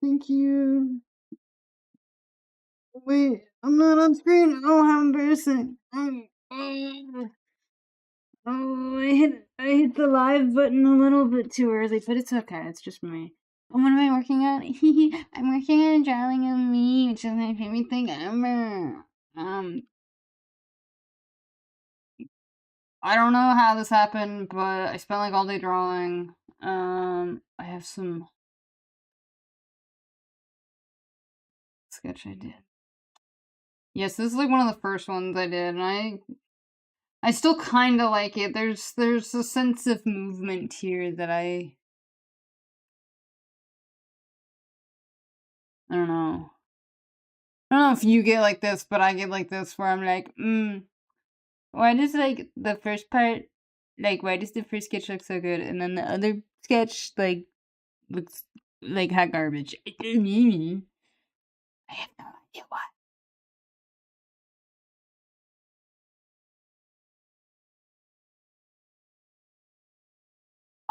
Thank you. Wait, I'm not on screen. Oh, how embarrassing. I hit the live button a little bit too early, but it's okay. It's just me. And what am I working on? I'm working on drawing a me, which is my favorite thing ever. I don't know how this happened, but I spent like all day drawing. I have some sketch I did. Yes, this is like one of the first ones I did, and I still kind of like it. There's a sense of movement here that I don't know. I don't know if you get like this, but I get like this where I'm like, why does like the first part, like why does the first sketch look so good, and then the other sketch like looks like hot garbage? I have no idea why.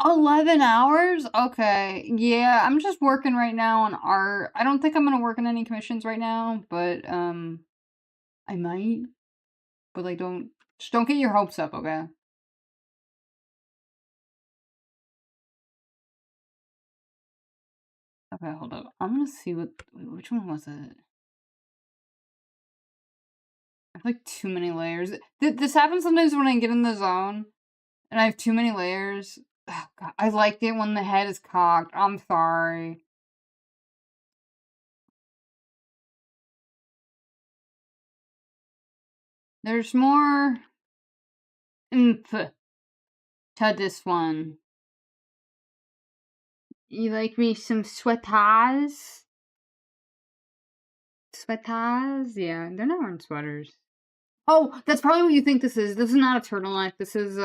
11 hours? Okay. Yeah, I'm just working right now on art. I don't think I'm gonna work on any commissions right now, but I might. But like don't get your hopes up, okay? Okay, hold up. I'm gonna see which one was it? I have like too many layers. This happens sometimes when I get in the zone and I have too many layers. Oh, God, I liked it when the head is cocked. I'm sorry. There's more oomph to this one. You like me some sweaters? Sweaters? Yeah, they're not wearing sweaters. Oh, that's probably what you think this is. This is not a turtleneck. This is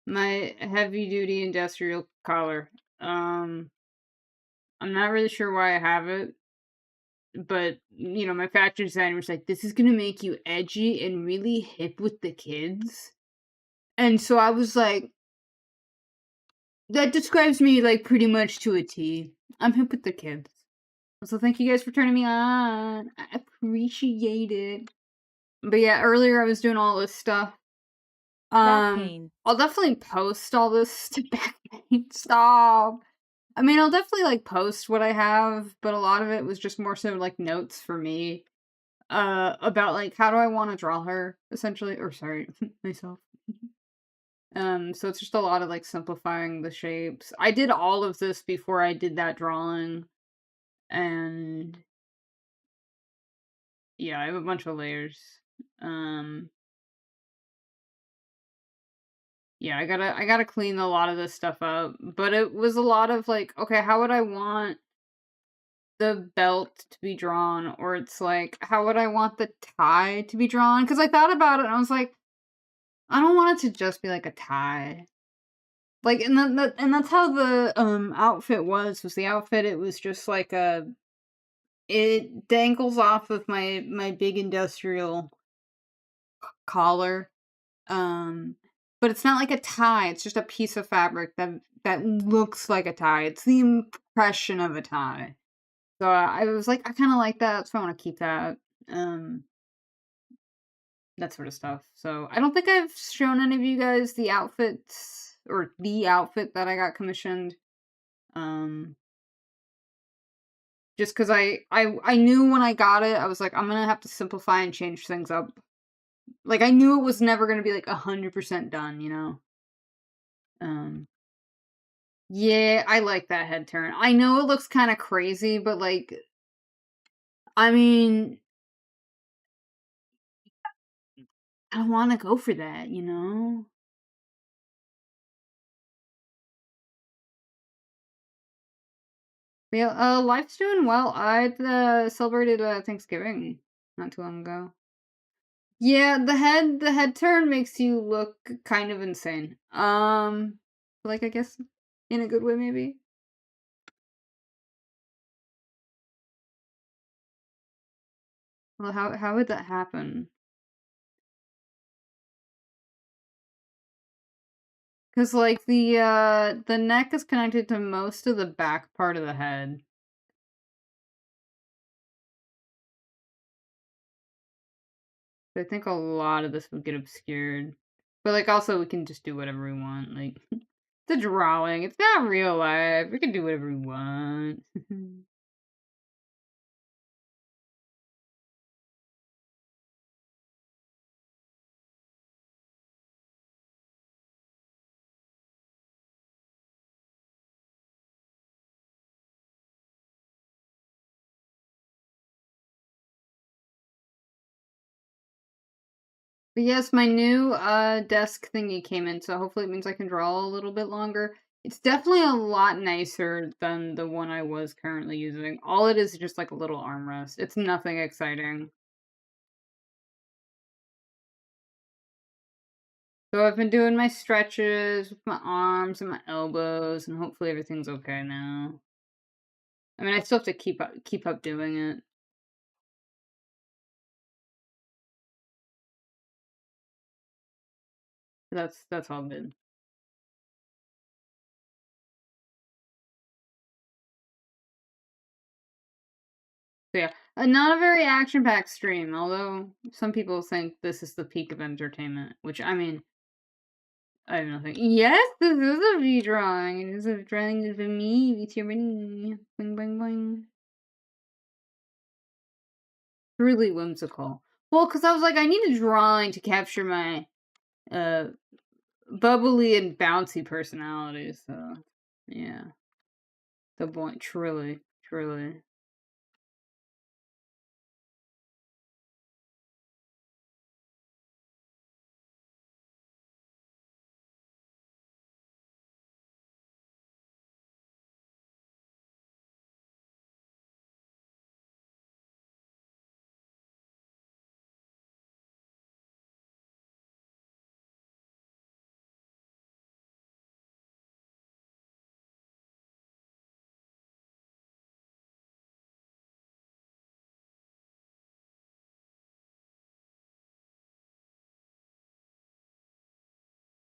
my heavy duty industrial collar. I'm not really sure why I have it, but you know, my factory designer was like, "This is gonna make you edgy and really hip with the kids," and so I was like, "That describes me like pretty much to a T. I'm hip with the kids." So thank you guys for turning me on. I appreciate it. But yeah, earlier I was doing all this stuff. Back pain. I'll definitely post all this to back pain. Stop. I mean, I'll definitely like post what I have, but a lot of it was just more so like notes for me. About like how do I want to draw her, essentially, or sorry, myself. So it's just a lot of like simplifying the shapes. I did all of this before I did that drawing, and yeah, I have a bunch of layers. Um, yeah, I gotta clean a lot of this stuff up, but it was a lot of like, okay, how would I want the belt to be drawn, or it's like, how would I want the tie to be drawn? Because I thought about it and I was like, I don't want it to just be like a tie. Like, and that's how the outfit was the outfit. It was just like it dangles off of my big industrial collar. Um, but it's not like a tie. It's just a piece of fabric that looks like a tie. It's the impression of a tie. So I was like, I kind of like that, so I want to keep that. Um, that sort of stuff. So I don't think I've shown any of you guys the outfits or the outfit that I got commissioned. Um, just because I knew when I got it, I was like, I'm gonna have to simplify and change things up. Like I knew it was never gonna be like 100% done, you know. Um, yeah, I like that head turn. I know it looks kind of crazy, but like, I mean, I want to go for that, you know. Yeah, life's doing well. I celebrated Thanksgiving not too long ago. Yeah, the head turn makes you look kind of insane. Like I guess in a good way maybe. Well, how would that happen? Cause like the neck is connected to most of the back part of the head. I think a lot of this would get obscured. But, like, also we can just do whatever we want, like, it's a drawing, it's not real life, we can do whatever we want. But yes, my new, desk thingy came in, so hopefully it means I can draw a little bit longer. It's definitely a lot nicer than the one I was currently using. All it is just like a little armrest. It's nothing exciting. So I've been doing my stretches with my arms and my elbows, and hopefully everything's okay now. I mean, I still have to keep up doing it. That's all good. So yeah, not a very action-packed stream, although some people think this is the peak of entertainment, which I mean, I have nothing. Yes, this is a V drawing. It is a drawing of me with your mini. Boing boing boing. Really whimsical. Well, because I was like, I need a drawing to capture my uh bubbly and bouncy personality. So yeah, the point. Truly, truly.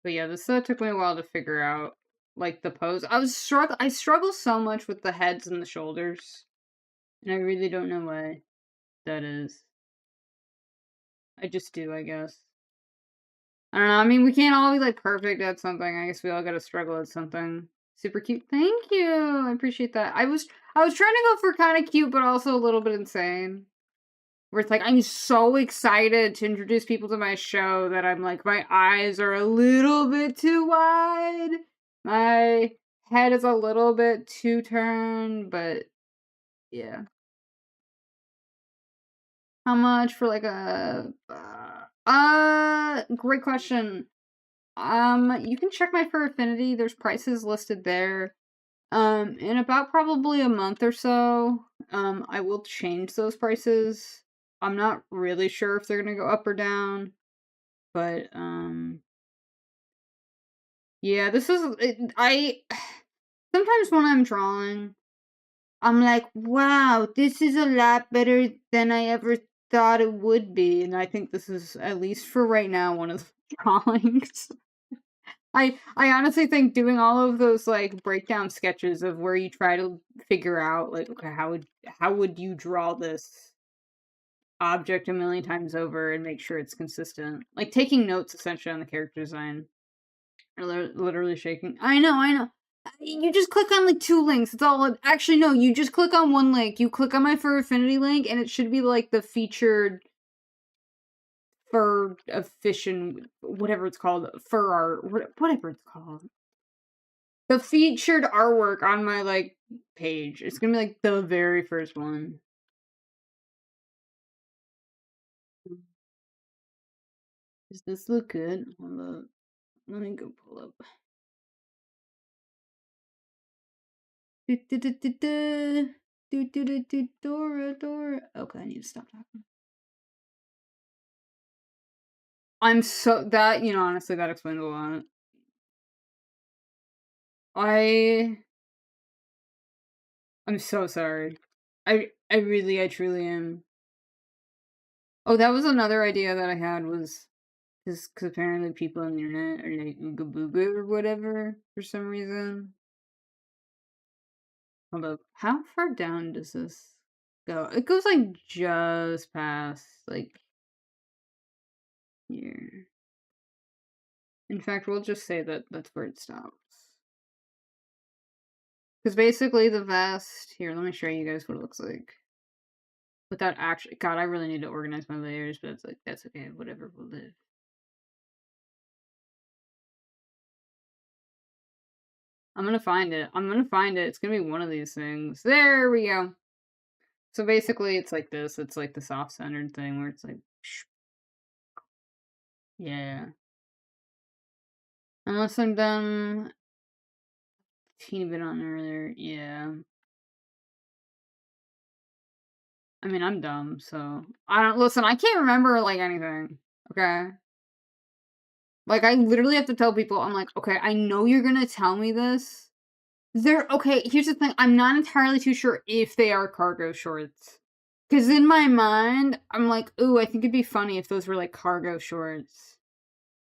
But yeah, this took me a while to figure out like the pose. I struggle so much with the heads and the shoulders, and I really don't know why that is. I just do, I guess. I don't know. I mean, we can't all be like perfect at something. I guess we all gotta struggle at something. Super cute. Thank you. I appreciate that. I was trying to go for kind of cute, but also a little bit insane. Where it's like I'm so excited to introduce people to my show that I'm like my eyes are a little bit too wide. My head is a little bit too turned, but yeah. How much for like a great question. You can check my Fur Affinity. There's prices listed there. In about probably a month or so, I will change those prices. I'm not really sure if they're gonna go up or down, but yeah, this is I sometimes when I'm drawing, I'm like, wow, this is a lot better than I ever thought it would be, and I think this is at least for right now one of the drawings. I honestly think doing all of those, like, breakdown sketches of where you try to figure out, like, okay, how would you draw this object a million times over and make sure it's consistent? Like, taking notes essentially on the character design, or literally shaking. I know. You just click on, like, 2 links, it's all actually, no, you just click on 1 link. You click on my Fur Affinity link, and it should be, like, the featured fur efficient whatever it's called, fur art, whatever it's called. The featured artwork on my, like, page. It's gonna be, like, the very first one. Does this look good? Hold up. Let me go pull up. Do, do, do, do, do. Do, do, do, do, Dora, Dora. Okay, I need to stop talking. I'm so that, honestly, that explains a lot. I I'm so sorry. I truly am. Oh, that was another idea that I had was because apparently people on the internet are like ooga booga or whatever for some reason. Hold up. How far down does this go? It goes like just past like here. In fact, we'll just say that that's where it stops. Because basically the vest... Here, let me show you guys what it looks like. Without actually... God, I really need to organize my layers, but it's like, that's okay. Whatever will live. I'm gonna find it. I'm gonna find it. It's gonna be one of these things. There we go. So basically, it's like this. It's like the soft-centered thing where it's like... Yeah. Unless I'm done... Teeny bit on earlier. Yeah. I mean, I'm dumb, so... I don't... Listen, I can't remember, like, anything. Okay? Like, I literally have to tell people, I'm like, okay, I know you're gonna tell me this. Okay, here's the thing. I'm not entirely too sure if they are cargo shorts. Because in my mind, I'm like, ooh, I think it'd be funny if those were, like, cargo shorts.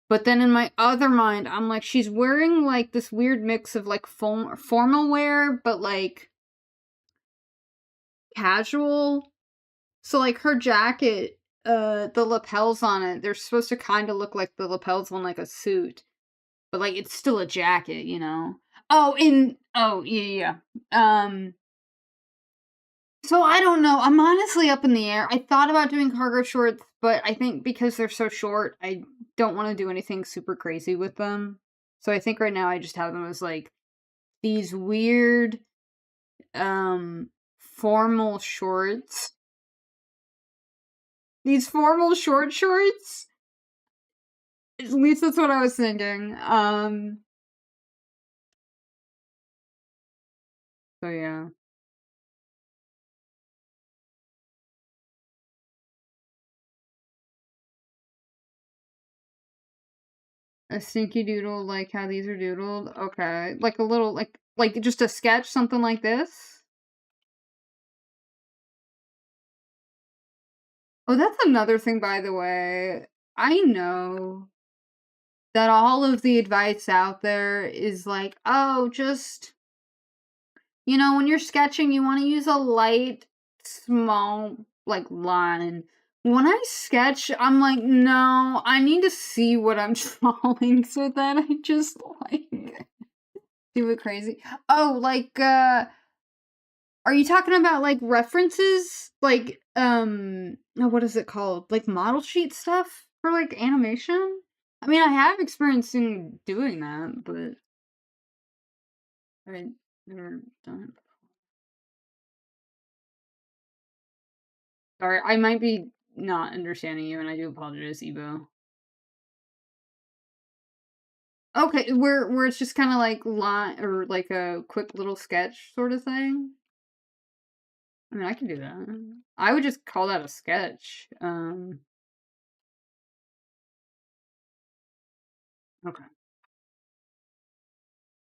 But then in my other mind, I'm like, she's wearing, like, this weird mix of, like, formal wear, but, like, casual. So, like, her jacket, the lapels on it, they're supposed to kind of look like the lapels on, like, a suit. But, like, it's still a jacket, you know? Oh, yeah, yeah. So I don't know. I'm honestly up in the air. I thought about doing cargo shorts, but I think because they're so short, I don't want to do anything super crazy with them. So I think right now I just have them as, like, these weird, formal shorts. These formal shorts? At least that's what I was thinking. So yeah. A stinky doodle, like how these are doodled? Okay. Like a little, like just a sketch, something like this? Oh, that's another thing, by the way. I know that all of the advice out there is like, "Oh, just, when you're sketching, you wanna use a light, small, like, line." When I sketch, I'm like, "No, I need to see what I'm drawing so that I just, like, do it crazy." Oh, like, are you talking about, like, references? Like, oh, what is it called? Like, model sheet stuff for, like, animation? I mean, I have experience in doing that, but I never done it. Sorry, I might be not understanding you, and I do apologize, Ebo. Okay, where it's just kinda like line or like a quick little sketch sort of thing? I mean, I can do that. I would just call that a sketch. Okay.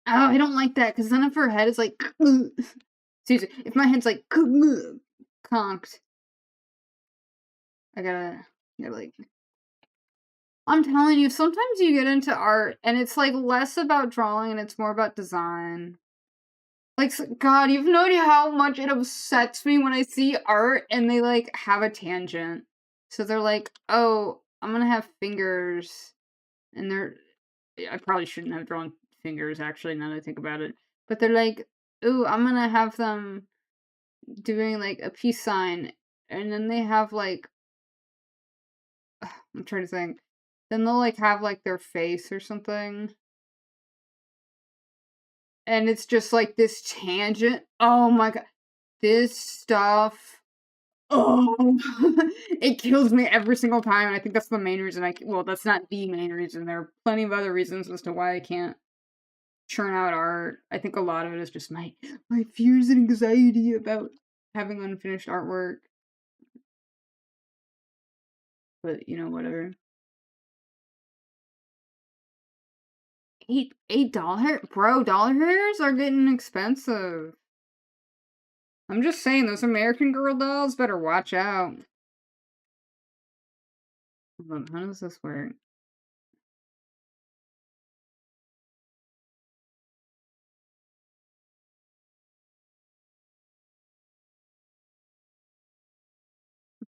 Oh, I don't like that because then if her head is like, excuse me, if my head's like conked, I gotta like. I'm telling you, sometimes you get into art and it's like less about drawing and it's more about design. Like, God, you've no idea how much it upsets me when I see art and they like have a tangent. So they're like, oh, I'm gonna have fingers, and they're. I probably shouldn't have drawn fingers actually. Now that I think about it, but they're like, ooh, I'm gonna have them doing like a peace sign, and then they have like I'm trying to think. Then they'll like have like their face or something, and it's just like this tangent. Oh my god, this stuff. Oh, it kills me every single time, and I think that's the main reason well, that's not the main reason. There are plenty of other reasons as to why I can't churn out art. I think a lot of it is just my fears and anxiety about having unfinished artwork. But whatever. Eight dollar, bro. Dollar hairs are getting expensive. I'm just saying, those American Girl dolls better watch out. Hold on, how does this work?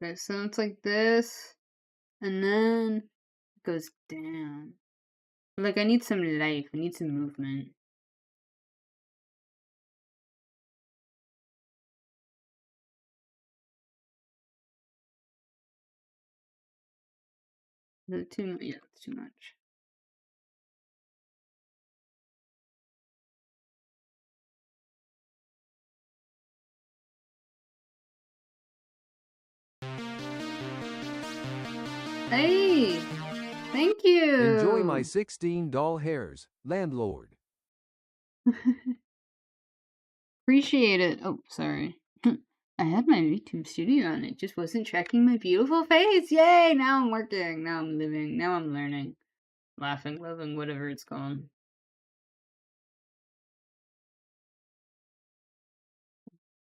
Okay, so it's like this, and then goes down. Like, I need some life. I need some movement. Is it too much? Yeah, it's too much. Hey! Thank Enjoy my you! 16 doll hairs, landlord. Appreciate it. Oh, sorry. I had my YouTube studio on. It just wasn't tracking my beautiful face. Yay! Now I'm working. Now I'm living. Now I'm learning. Laughing, loving, whatever it's called.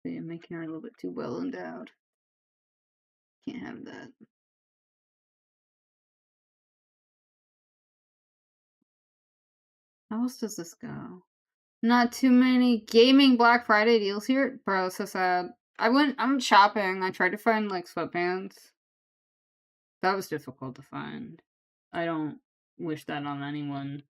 See, I'm making her a little bit too well endowed. Can't have that. How else does this go? Not too many gaming Black Friday deals here? Bro, so sad. I'm shopping. I tried to find, like, sweatpants. That was difficult to find. I don't wish that on anyone.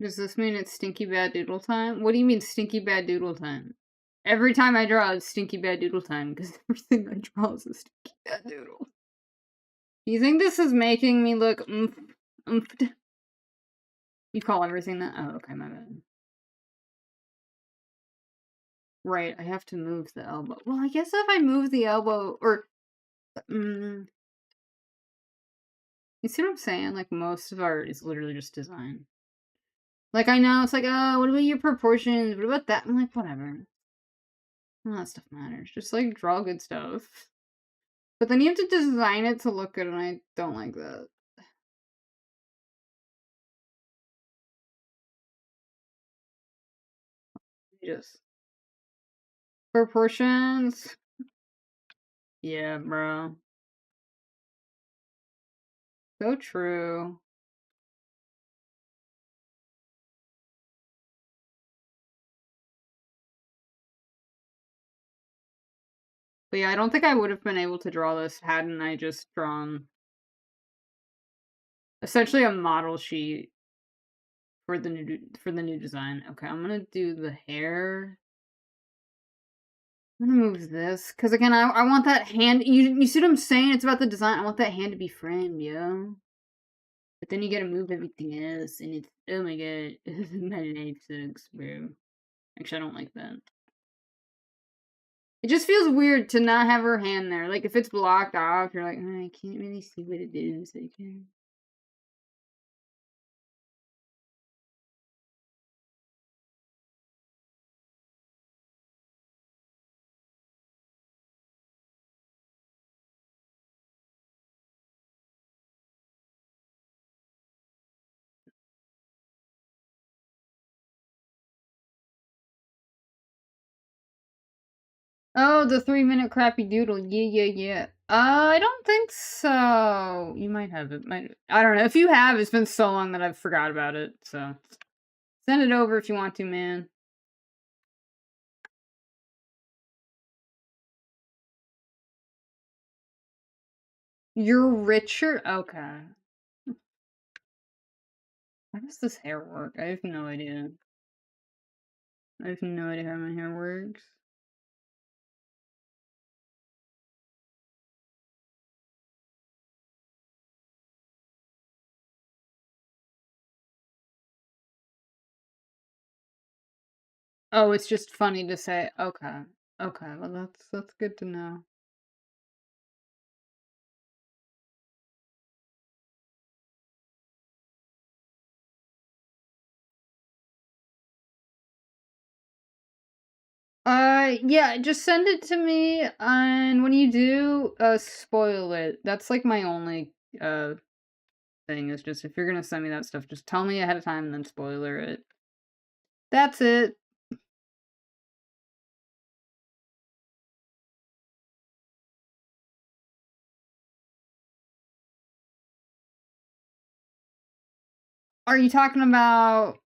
Does this mean it's stinky bad doodle time? What do you mean stinky bad doodle time? Every time I draw, it's stinky bad doodle time because everything I draw is a stinky bad doodle. Do you think this is making me look oomphed? You call everything that? Oh, okay, my bad. Right, I have to move the elbow. Well, I guess if I move the elbow, or you see what I'm saying? Like, most of art is literally just design. Like, I know it's like, oh, what about your proportions? What about that? I'm like, whatever. None of that stuff matters. Just like draw good stuff. But then you have to design it to look good, and I don't like that. Just proportions. Yeah, bro. So true. But yeah, I don't think I would have been able to draw this hadn't I just drawn essentially a model sheet for the new design. Okay, I'm gonna do the hair. I'm gonna move this because again, I want that hand. You see what I'm saying? It's about the design. I want that hand to be framed, yo. But then you gotta move everything else, and it's oh my god, my life sucks, bro. Actually, I don't like that. It just feels weird to not have her hand there. Like if it's blocked off, you're like, "Oh, I can't really see what it is. I can." Oh, the 3-minute crappy doodle. Yeah, yeah, yeah. I don't think so. You might have it. Might I don't know. If you have, it's been so long that I've forgot about it. So send it over if you want to, man. You're richer? Okay. How does this hair work? I have no idea. I have no idea how my hair works. Oh, it's just funny to say. Okay. Okay, well that's good to know. Yeah, just send it to me, and when you do, spoil it. That's, like, my only, thing is just if you're gonna send me that stuff, just tell me ahead of time and then spoiler it. That's it. Are you talking about,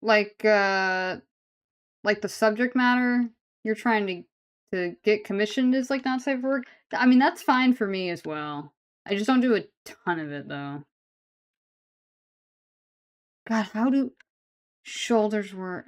like, like, the subject matter you're trying to get commissioned is, like, not safe for work? I mean, that's fine for me as well. I just don't do a ton of it, though. God, how do shoulders work?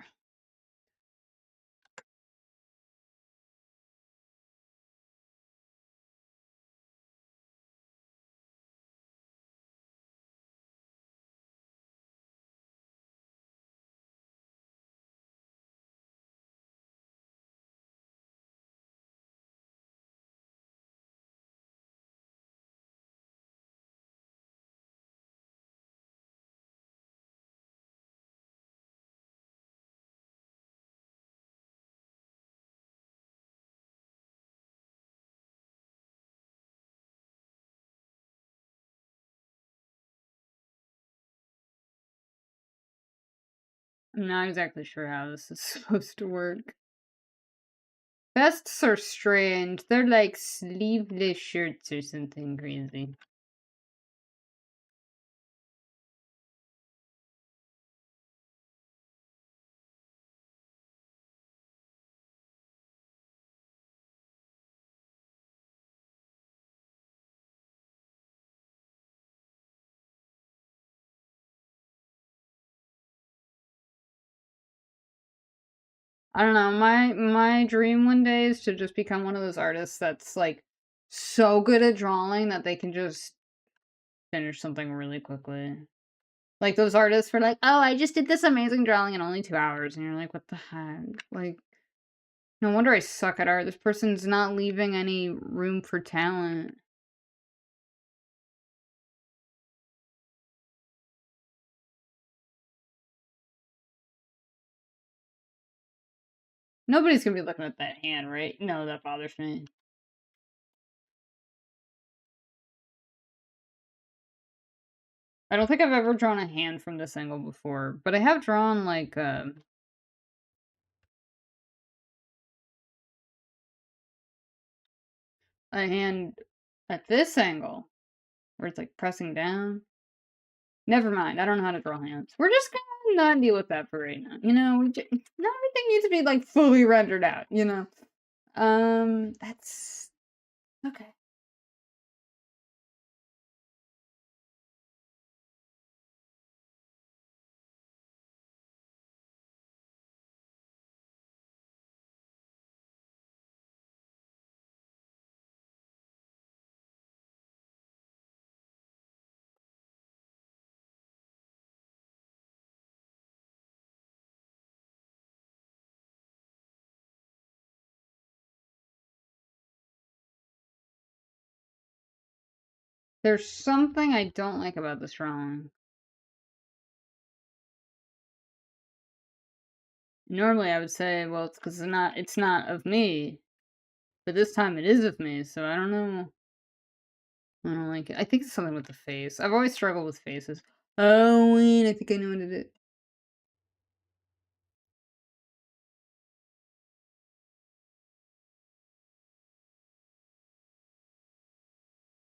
I'm not exactly sure how this is supposed to work. Vests are strange. They're like sleeveless shirts or something crazy. I don't know. My dream one day is to just become one of those artists that's like so good at drawing that they can just finish something really quickly. Like those artists for like, oh, I just did this amazing drawing in only 2 hours, and you're like, what the heck? Like, no wonder I suck at art. This person's not leaving any room for talent. Nobody's gonna be looking at that hand, right? No, that bothers me. I don't think I've ever drawn a hand from this angle before, but I have drawn like a hand at this angle where it's like pressing down. Never mind. I don't know how to draw hands. We're just gonna not deal with that for right now. You know, not everything needs to be like fully rendered out. You know. That's okay. There's something I don't like about this drawing. Normally, I would say, well, it's because it's not of me, but this time it is of me. So I don't know. I don't like it. I think it's something with the face. I've always struggled with faces. Oh, wait, I think I know what it is.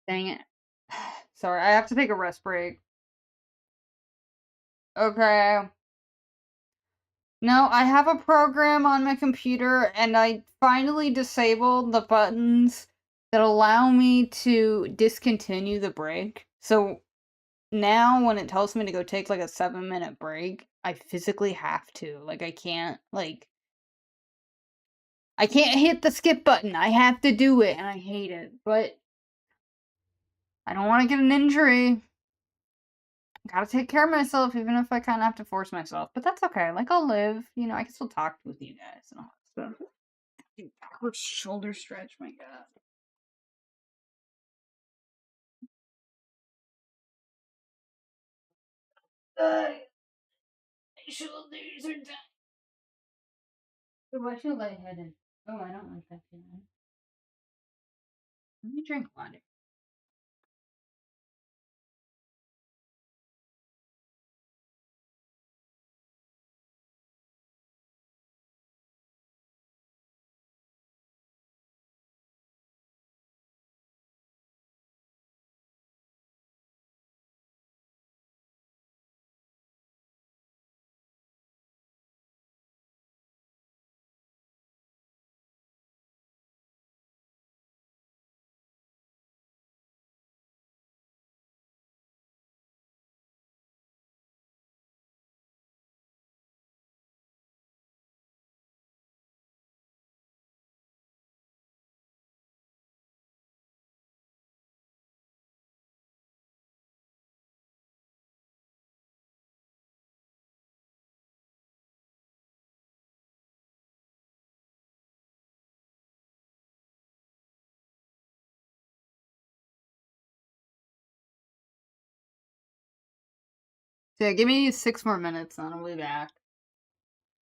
Dang it. Sorry, I have to take a rest break. Okay. No, I have a program on my computer and I finally disabled the buttons that allow me to discontinue the break. So now when it tells me to go take like a 7-minute break, I physically have to. Like I can't hit the skip button. I have to do it and I hate it. But I don't want to get an injury. Gotta take care of myself, even if I kind of have to force myself. But that's okay. Like, I'll live. You know, I can still talk with you guys and all that stuff. Backward shoulder stretch, my god. My shoulders are tight. Oh, I feel lightheaded. Oh, I don't like that feeling. Let me drink water. So yeah, give me 6 more minutes and I'll be back.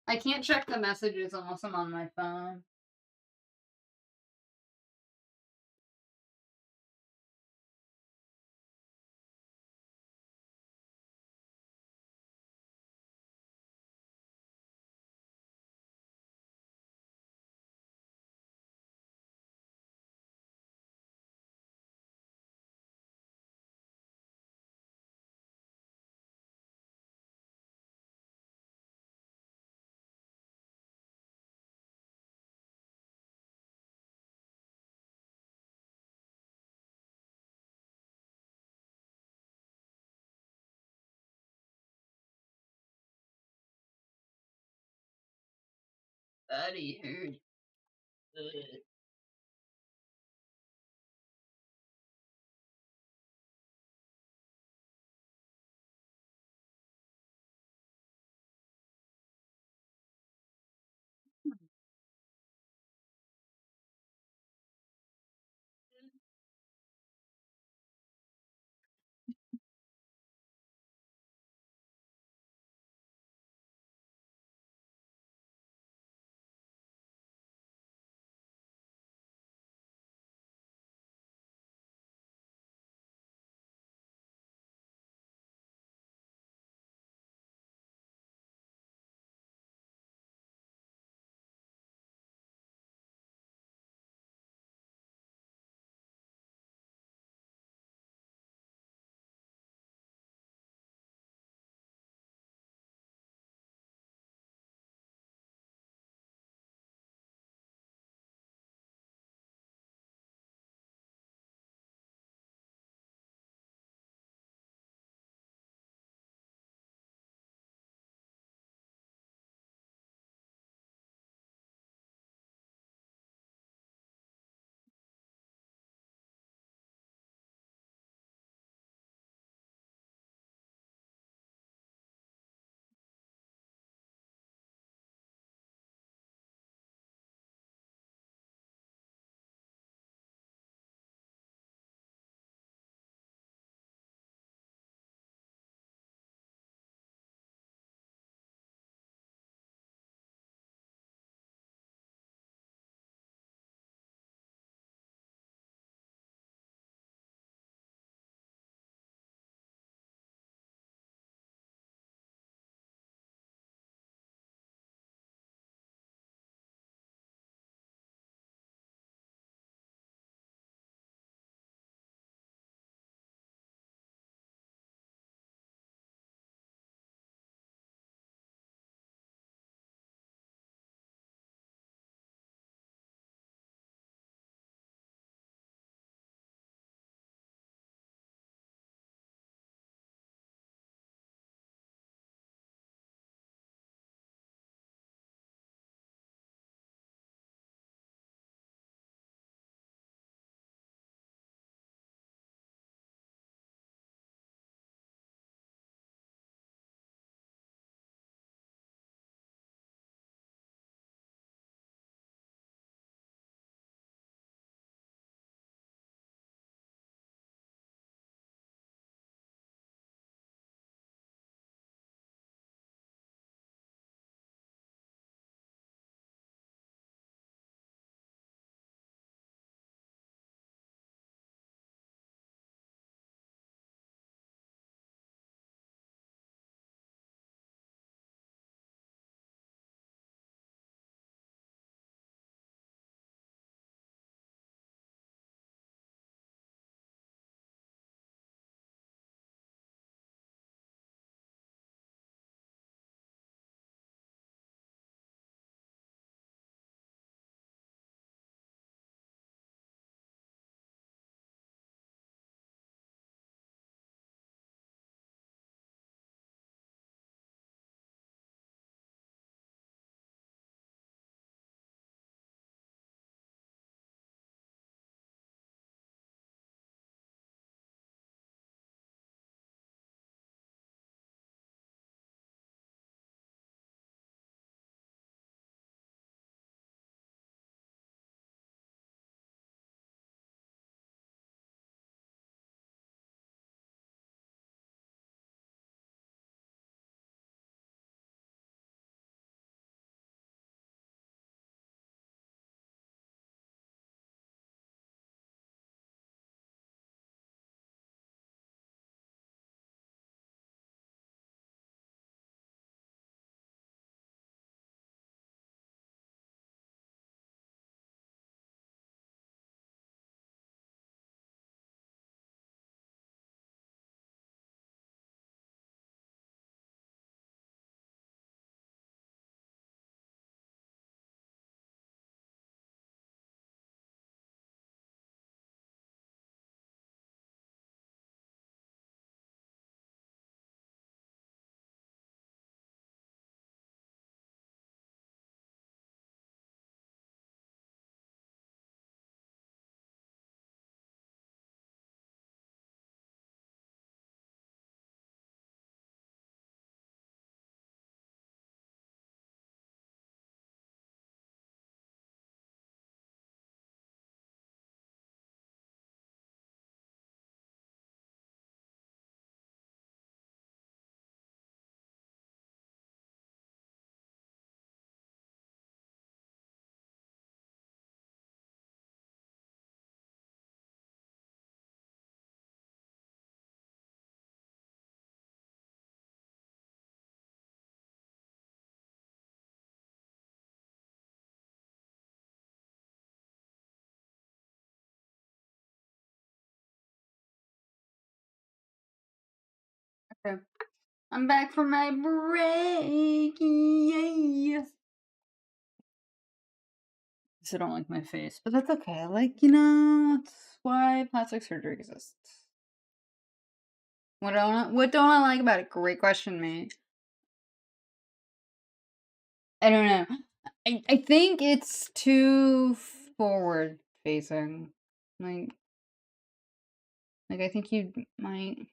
I can't check the messages unless I'm on my phone. Buddy hurt. Ugh. Okay. I'm back from my break. Yeah. I don't like my face, but that's okay. Like, that's why plastic surgery exists. What don't I like about it? Great question, mate. I don't know. I think it's too forward facing. Like I think you might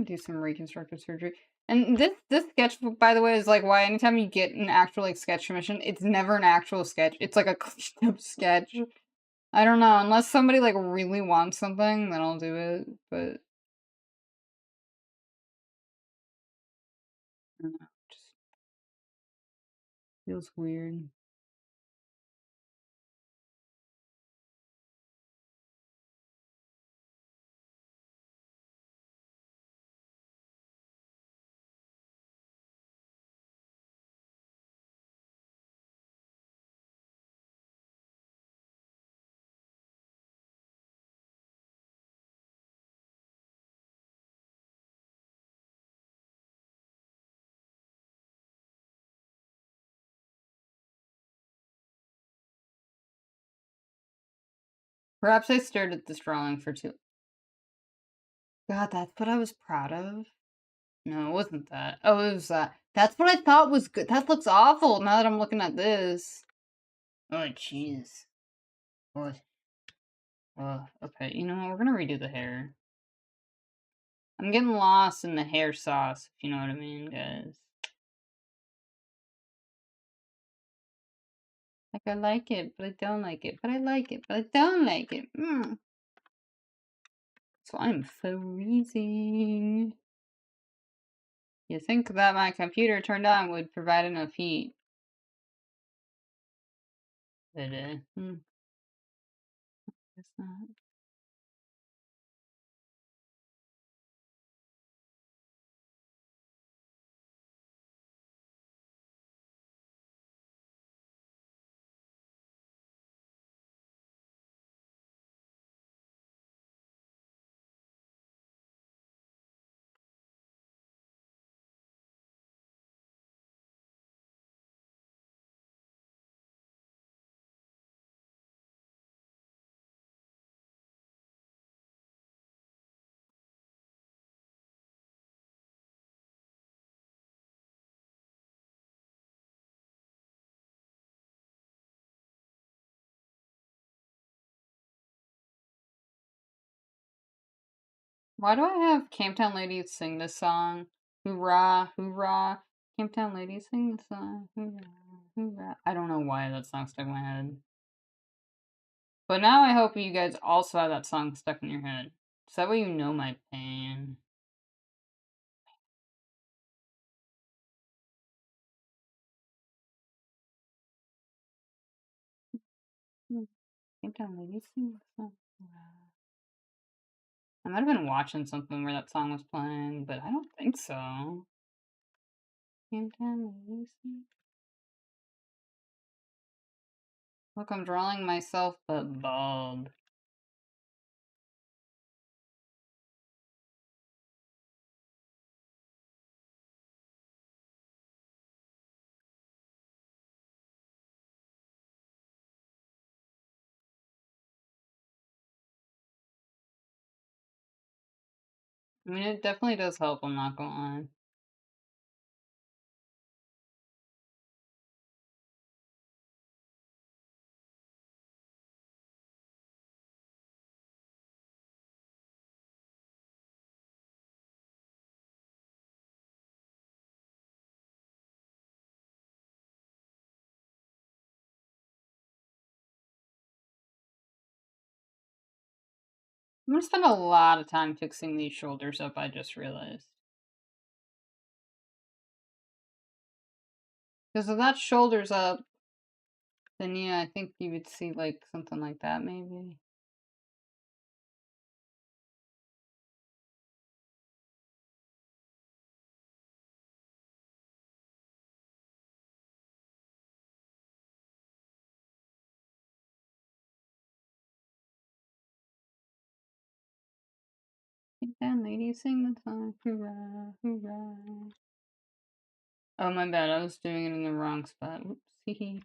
do some reconstructive surgery. And this sketchbook, by the way, is like why anytime you get an actual like sketch commission, it's never an actual sketch. It's like a cleaned up sketch. I don't know, unless somebody like really wants something, then I'll do it. But I don't know, just feels weird. Perhaps I stared at this drawing for too. God, that's what I was proud of. No, it wasn't that. Oh, it was that. That's what I thought was good. That looks awful now that I'm looking at this. Oh, jeez. What? Okay, you know what? We're gonna redo the hair. I'm getting lost in the hair sauce, if you know what I mean, guys. Like, I like it, but I don't like it. But I like it, but I don't like it. So I'm freezing. You think that my computer turned on would provide enough heat. But, guess not. Why do I have Camptown Ladies sing this song? Hoorah, hoorah. Camptown Ladies sing this song. Hoorah, hoorah. I don't know why that song stuck in my head. But now I hope you guys also have that song stuck in your head. So that way you know my pain. Camptown Ladies sing this song. Hoorah. I might have been watching something where that song was playing, but I don't think so. Camptown Ladies sing. Look, I'm drawing myself but bald. I mean, it definitely does help, I'm not gonna lie. I'm gonna spend a lot of time fixing these shoulders up, I just realized. Because if that shoulder's up, then yeah, I think you would see like something like that maybe. Cape Town ladies sing the song, hurrah, hurrah. Oh, my bad, I was doing it in the wrong spot. Whoops, hee hee.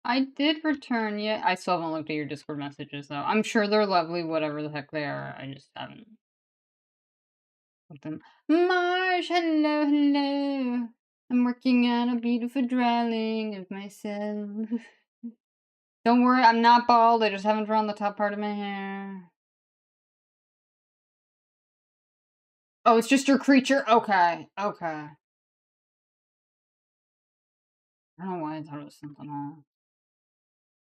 I did return, yeah. I still haven't looked at your Discord messages, though. I'm sure they're lovely, whatever the heck they are. I just haven't looked them. Marsh, hello, hello. I'm working on a beautiful drawing of myself. Don't worry, I'm not bald. I just haven't drawn the top part of my hair. Oh, it's just your creature? Okay, okay. I don't know why I thought it was something else.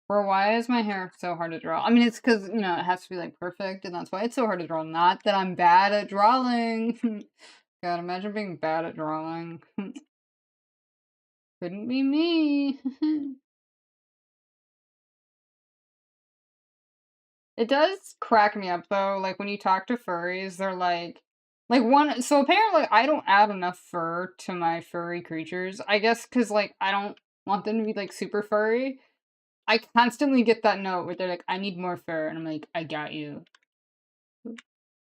Bro, why is my hair so hard to draw? I mean, it's because, you know, it has to be, like, perfect, and that's why it's so hard to draw. Not that I'm bad at drawing. God, imagine being bad at drawing. Couldn't be me. It does crack me up, though, like, when you talk to furries, they're one so apparently, I don't add enough fur to my furry creatures. I guess because I don't want them to be, like, super furry. I constantly get that note where they're like, "I need more fur," and I'm like, "I got you."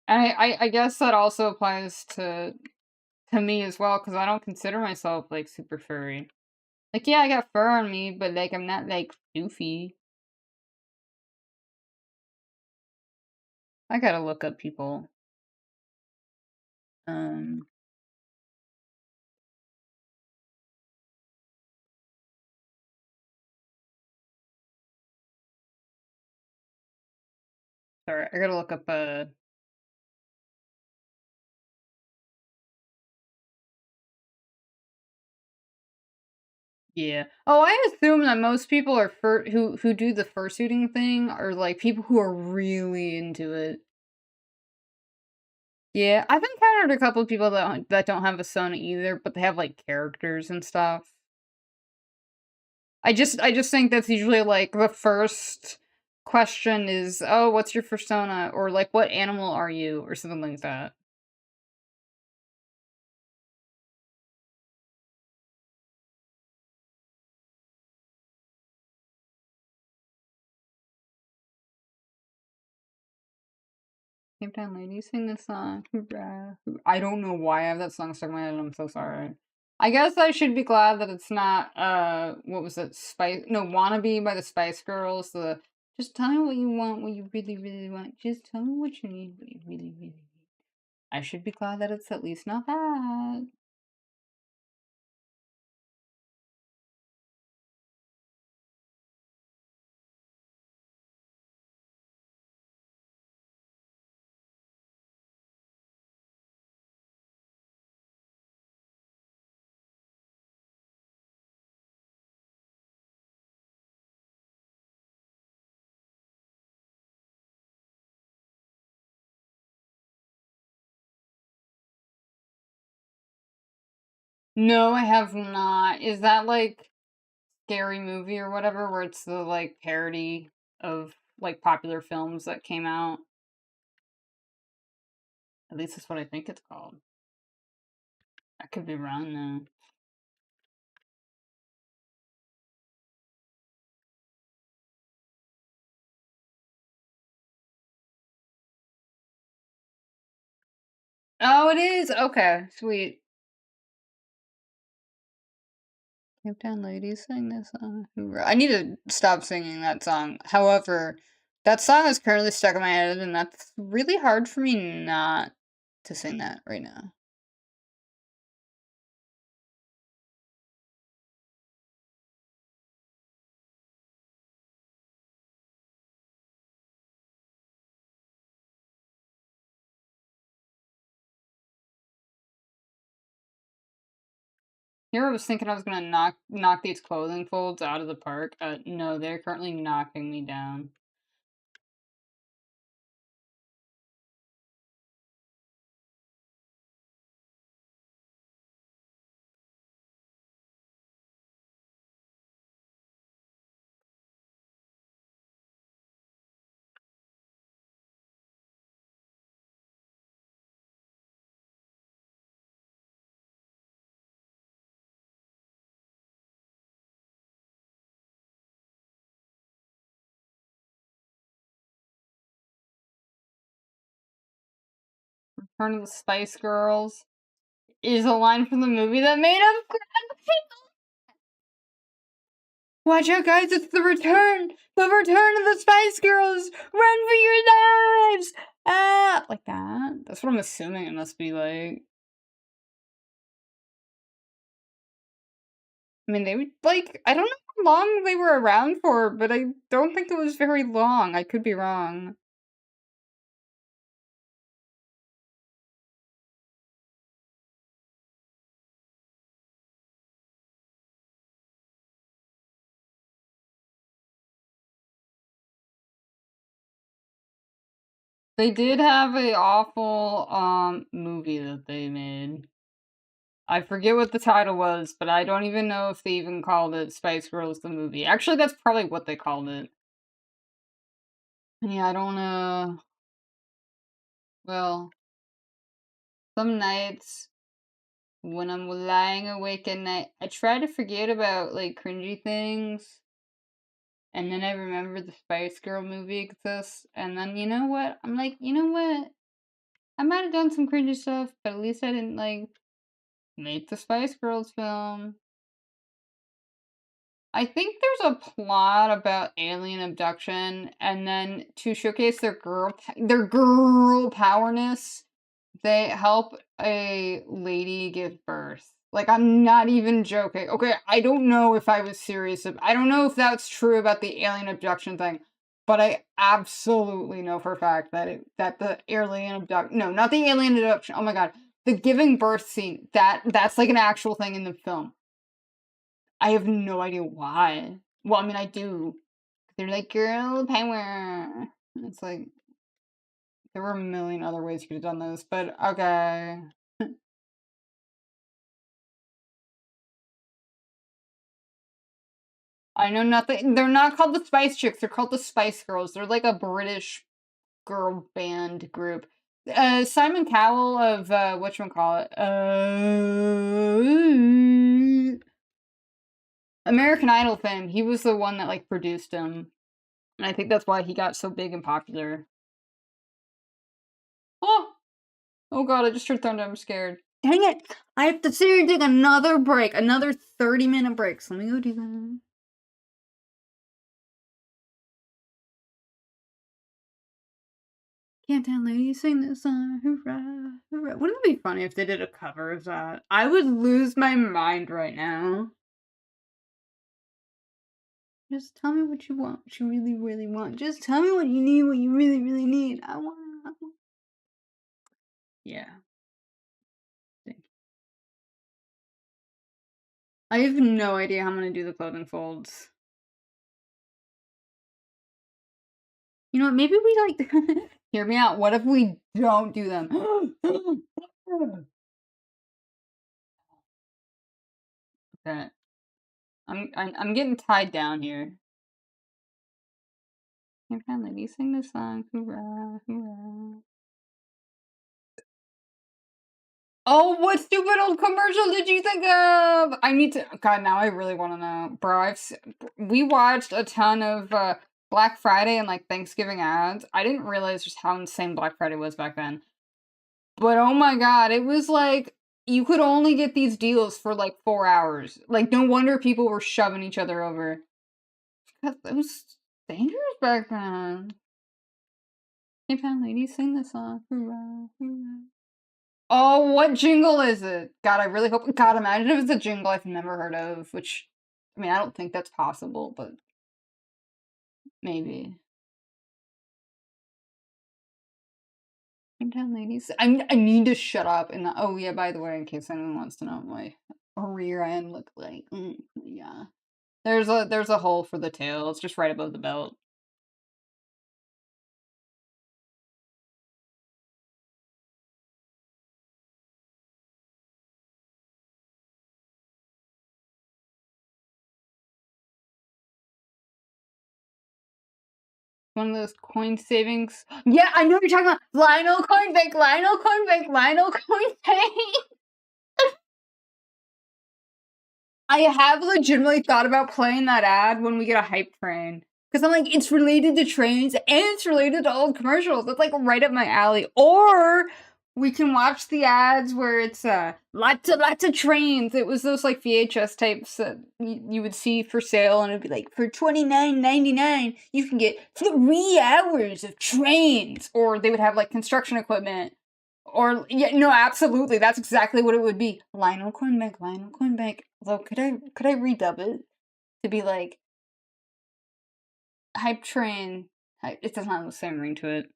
And I guess that also applies to me as well, because I don't consider myself, like, super furry. Like, yeah, I got fur on me, but, like, I'm not, like, doofy. I gotta look up people. Um, sorry, I gotta look up, yeah. Oh, I assume that most people are who do the fursuiting thing are, like, people who are really into it. Yeah, I've encountered a couple of people that don't have a son either, but they have, like, characters and stuff. I just think that's usually, like, the first question is, "Oh, what's your persona?" Or, like, "What animal are you?" Or something like that. Cape Town ladies sing this song. Hoorah. I don't know why I have that song stuck in my head, and I'm so sorry. I guess I should be glad that it's not, what was it? Wannabe by the Spice Girls. Just tell me what you want, what you really, really want. Just tell me what you need, what you really, really need. I should be glad that it's at least not that. No, I have not. Is that, like, Scary Movie or whatever, where it's the, like, parody of, like, popular films that came out? At least that's what I think it's called. I could be wrong, though. Oh, it is? Okay, sweet. Cape Town ladies sing this song. Hoorah. I need to stop singing that song. However, that song is currently stuck in my head, and that's really hard for me not to sing that right now. Here I was thinking I was gonna knock these clothing folds out of the park. No, they're currently knocking me down. Return of the Spice Girls is a line from the movie that made him cry. Watch out, guys! It's the return of the Spice Girls. Run for your lives! Ah, like that. That's what I'm assuming it must be like. I mean, they would like. I don't know how long they were around for, but I don't think it was very long. I could be wrong. They did have a awful movie that they made. I forget what the title was, but I don't even know if they even called it Spice Girls the movie. Actually, that's probably what they called it. Yeah, I don't well, some nights when I'm lying awake at night, I try to forget about like cringy things, and then I remember the Spice Girl movie exists, and then you know what? I'm like, you know what? I might have done some cringy stuff, but at least I didn't like make the Spice Girls film. I think there's a plot about alien abduction, and then to showcase their girl powerness, they help a lady give birth. Like, I'm not even joking. Okay, I don't know if I was serious. I don't know if that's true about the alien abduction thing, but I absolutely know for a fact that the alien abduction, no, not the alien abduction. Oh my god, the giving birth scene. That's like an actual thing in the film. I have no idea why. Well, I mean, I do. They're like, girl power. It's like, there were a million other ways you could have done this, but okay. I know nothing. They're not called the Spice Chicks. They're called the Spice Girls. They're like a British girl band group. Simon Cowell of whatchamacallit? American Idol fame. He was the one that like produced him. And I think that's why he got so big and popular. Oh! Oh god, I just heard thunder, I'm scared. Dang it! I have to seriously take another break. Another 30-minute break. So let me go do that. Can't tell lady sing this song. Hoorah, hoorah. Wouldn't it be funny if they did a cover of that? I would lose my mind right now. Just tell me what you want, what you really, really want. Just tell me what you need, what you really, really need. I want. Yeah. I have no idea how I'm gonna do the clothing folds. You know what? Maybe we like hear me out. What if we don't do them? Okay. I'm getting tied down here. Can't find lady sing this song. Hoorah, hoorah. Oh, what stupid old commercial did you think of? I need to. God, now I really want to know, bro. We watched a ton of Black Friday and like Thanksgiving ads. I didn't realize just how insane Black Friday was back then. But oh my god, it was like you could only get these deals for like 4 hours. Like no wonder people were shoving each other over. God, it was dangerous back then. Hey, found lady, sing the song. Hoorah, hoorah. Oh, what jingle is it? God, I really hope. God, imagine if it's a jingle I've never heard of, which, I mean, I don't think that's possible, but maybe. Hometown ladies. I need to shut up. And oh yeah, by the way, in case anyone wants to know, my rear end look like? Yeah. There's a hole for the tail. It's just right above the belt. One of those coin savings. Yeah, I know what you're talking about. Lionel Coin Bank, Lionel Coin Bank, Lionel Coin Bank. I have legitimately thought about playing that ad when we get a hype train. Because I'm like, it's related to trains and it's related to old commercials. That's like right up my alley. Or we can watch the ads where it's lots of trains. It was those like VHS tapes that you would see for sale, and it'd be like, for $29.99 you can get 3 hours of trains. Or they would have like construction equipment. Or yeah, no, absolutely. That's exactly what it would be. Lionel Coin Bank, Lionel Coin Bank. Although could I redub it to be like hype train? It doesn't have the same ring to it.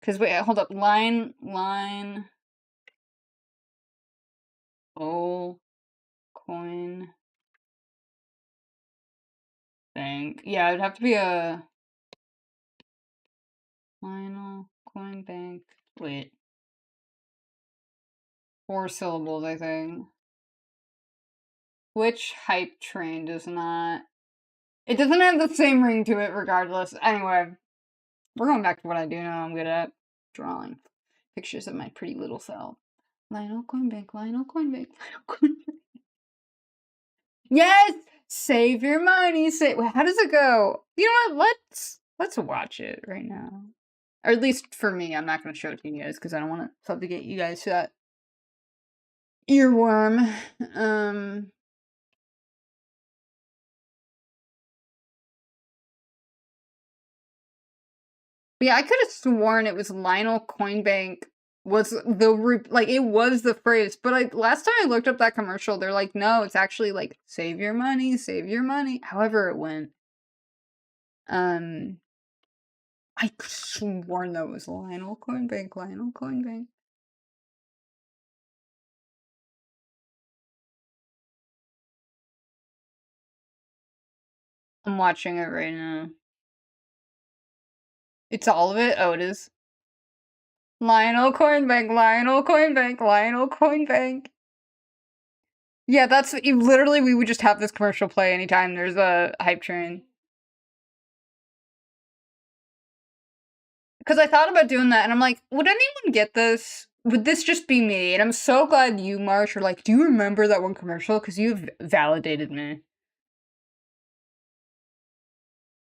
Cause wait, hold up. Line oh coin bank. Yeah, it'd have to be a Lionel Coin Bank. Wait. 4 syllables, I think. Which hype train does not? It doesn't have the same ring to it regardless. Anyway, we're going back to what I do know I'm good at. Drawing pictures of my pretty little self. Lionel Coin Bank, Lionel Coin Bank, Lionel Coin Bank. Yes! Save your money. How does it go? You know what? Let's watch it right now. Or at least for me, I'm not going to show it to you guys because I don't want to subjugate you guys to that earworm. But yeah, I could have sworn it was Lionel Coin Bank was it was the phrase. But last time I looked up that commercial, they're like, no, it's actually like save your money, save your money. However it went. I could have sworn that was Lionel Coin Bank, Lionel Coin Bank. I'm watching it right now. It's all of it? Oh, it is. Lionel Coin Bank, Lionel Coin Bank, Lionel Coin Bank. Yeah, that's literally we would just have this commercial play anytime there's a hype train. Because I thought about doing that, and I'm like, would anyone get this? Would this just be me? And I'm so glad you, Marsh, are like, do you remember that one commercial? Because you've validated me.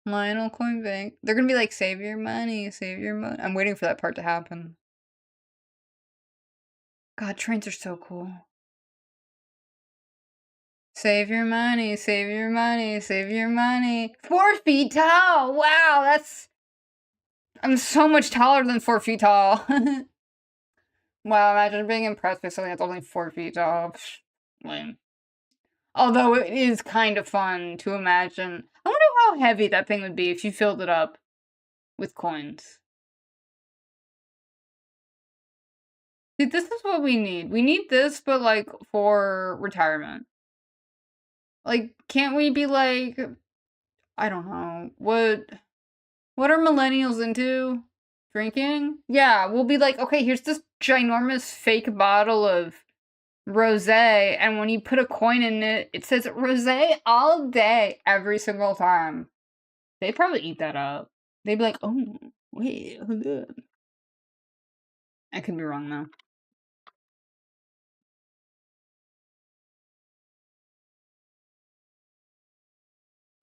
Lionel Coin Bank. They're gonna be like, save your money, save your money. I'm waiting for that part to happen. God, trains are so cool. Save your money, save your money, save your money. 4 feet tall! Wow, that's... I'm so much taller than 4 feet tall. Wow, imagine being impressed by something that's only 4 feet tall. Psh, lame. Although it is kind of fun to imagine. I wonder how heavy that thing would be if you filled it up with coins. See, this is what we need. We need this, but like for retirement. Like, can't we be like, I don't know, what are millennials into? Drinking? Yeah, we'll be like, okay, here's this ginormous fake bottle of rosé, and when you put a coin in it, it says rosé all day, every single time. They'd probably eat that up. They'd be like, oh, wait, hold up. I could be wrong, though.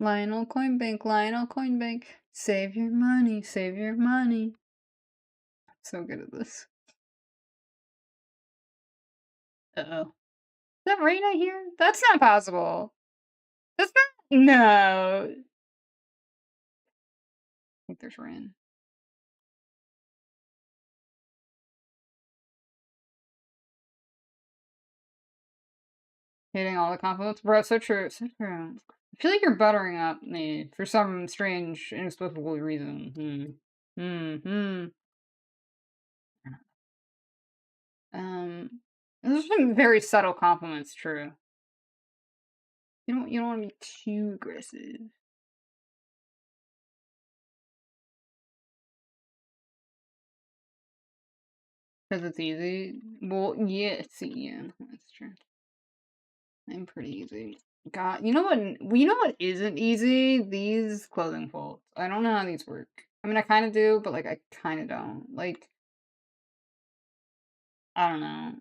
Lionel Coin Bank, Lionel Coin Bank. Save your money, save your money. I'm so good at this. Uh-oh. Is that rain I hear? That's not possible. That's not... No. I think there's rain. Hitting all the compliments. Bro, so true. So true. I feel like you're buttering up me for some strange, inexplicable reason. Those are some very subtle compliments, true. You don't wanna be too aggressive. 'Cause it's easy? Well, yeah, see, yeah, that's true. I'm pretty easy. God, you know what isn't easy? These clothing folds. I don't know how these work. I mean, I kinda do, but, like, I kinda don't. Like, I don't know.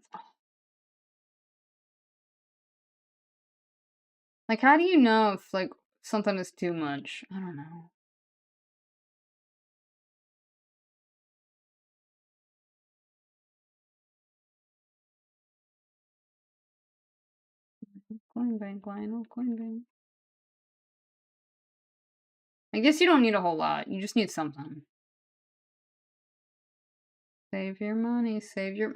Like, how do you know if, like, something is too much? I don't know. Coin bank, Lionel, coin bank. I guess you don't need a whole lot. You just need something. Save your money, save your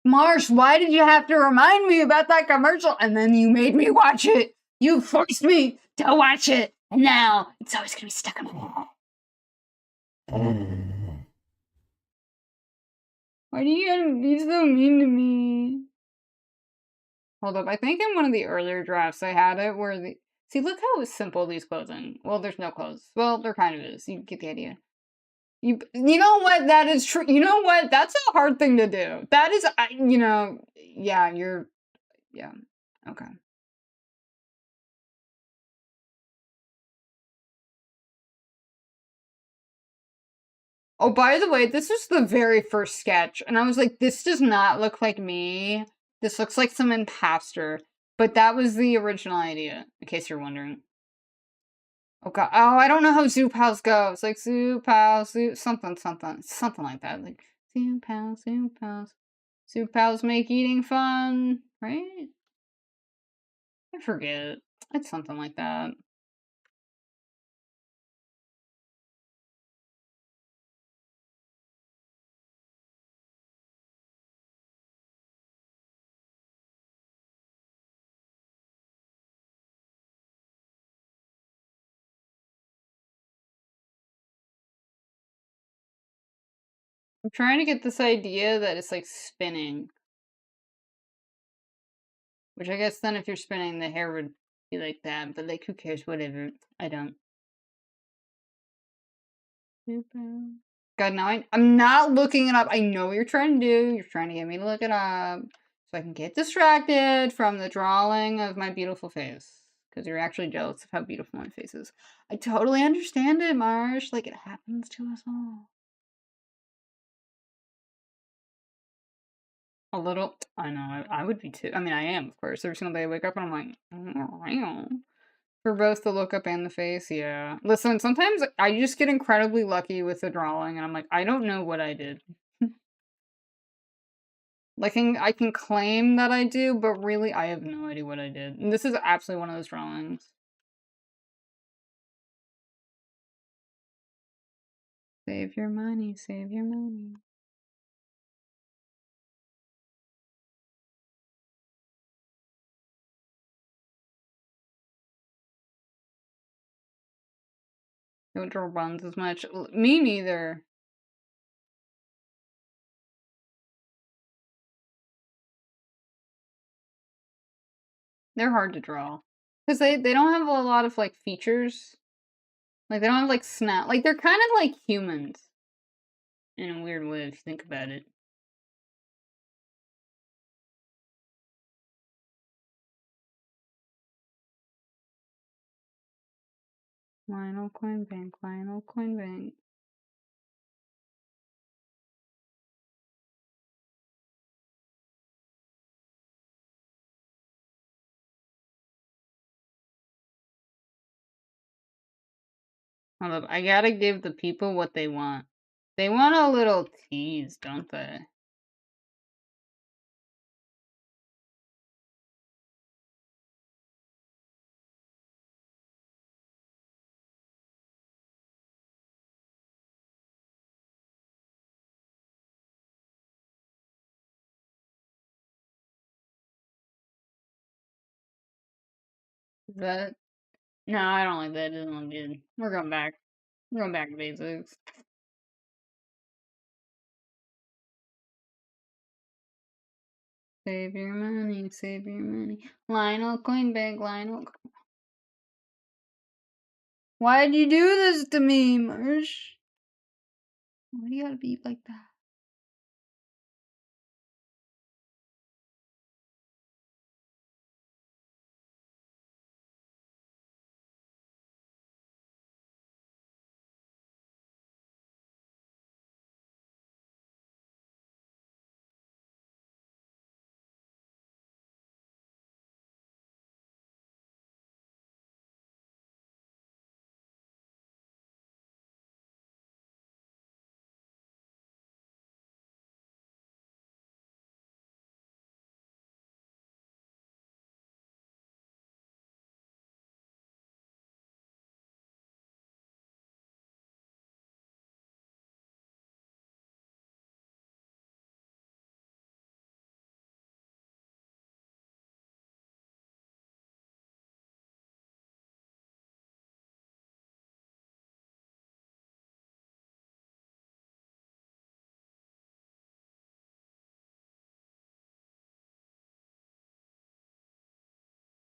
Marsh, why did you have to remind me about that commercial? And then you made me watch it. You forced me to watch it. And now it's always gonna be stuck in my head. Why do you gotta be so mean to me? Hold up, I think in one of the earlier drafts I had it where the see, look how simple these closing. Well, there's no clothes. Well, there kind of is. You get the idea. You know what? That is true. You know what? That's a hard thing to do. That is, yeah, yeah, okay. Oh, by the way, this was the very first sketch, and I was like, this does not look like me. This looks like some imposter. But that was the original idea, in case you're wondering. Oh god. Oh, I don't know how Zoo Pals goes. Like Zoo Pals, something like that. Like Zoo Pals, Zoo Pals. Zoo Pals make eating fun, right? I forget. It's something like that. I'm trying to get this idea that it's like spinning. Which I guess then if you're spinning, the hair would be like that, but like who cares? Whatever. I don't. God, now I'm not looking it up. I know what you're trying to do. You're trying to get me to look it up so I can get distracted from the drawing of my beautiful face. Because you're actually jealous of how beautiful my face is. I totally understand it, Marsh. Like, it happens to us all. A little. I know. I would be too. I mean, I am, of course. Every single day I wake up and I'm like, oh, for both the look up and the face, yeah. Listen, sometimes I just get incredibly lucky with the drawing, and I'm like, I don't know what I did. Like, I can claim that I do, but really, I have no idea what I did. And this is absolutely one of those drawings. Save your money, save your money. Don't draw buns as much. Me neither. They're hard to draw. Because they don't have a lot of, like, features. Like, they don't have, like, snap. Like, they're kind of like humans. In a weird way, if you think about it. Lionel Coin Bank, Lionel Coin Bank. Hold up, I gotta give the people what they want. They want a little tease, don't they? Is that no, I don't like that. It doesn't look good. We're going back. We're going back to basics. Save your money, save your money. Lionel Coinbank, Lionel. Why'd you do this to me, Marsh? Why do you gotta be like that?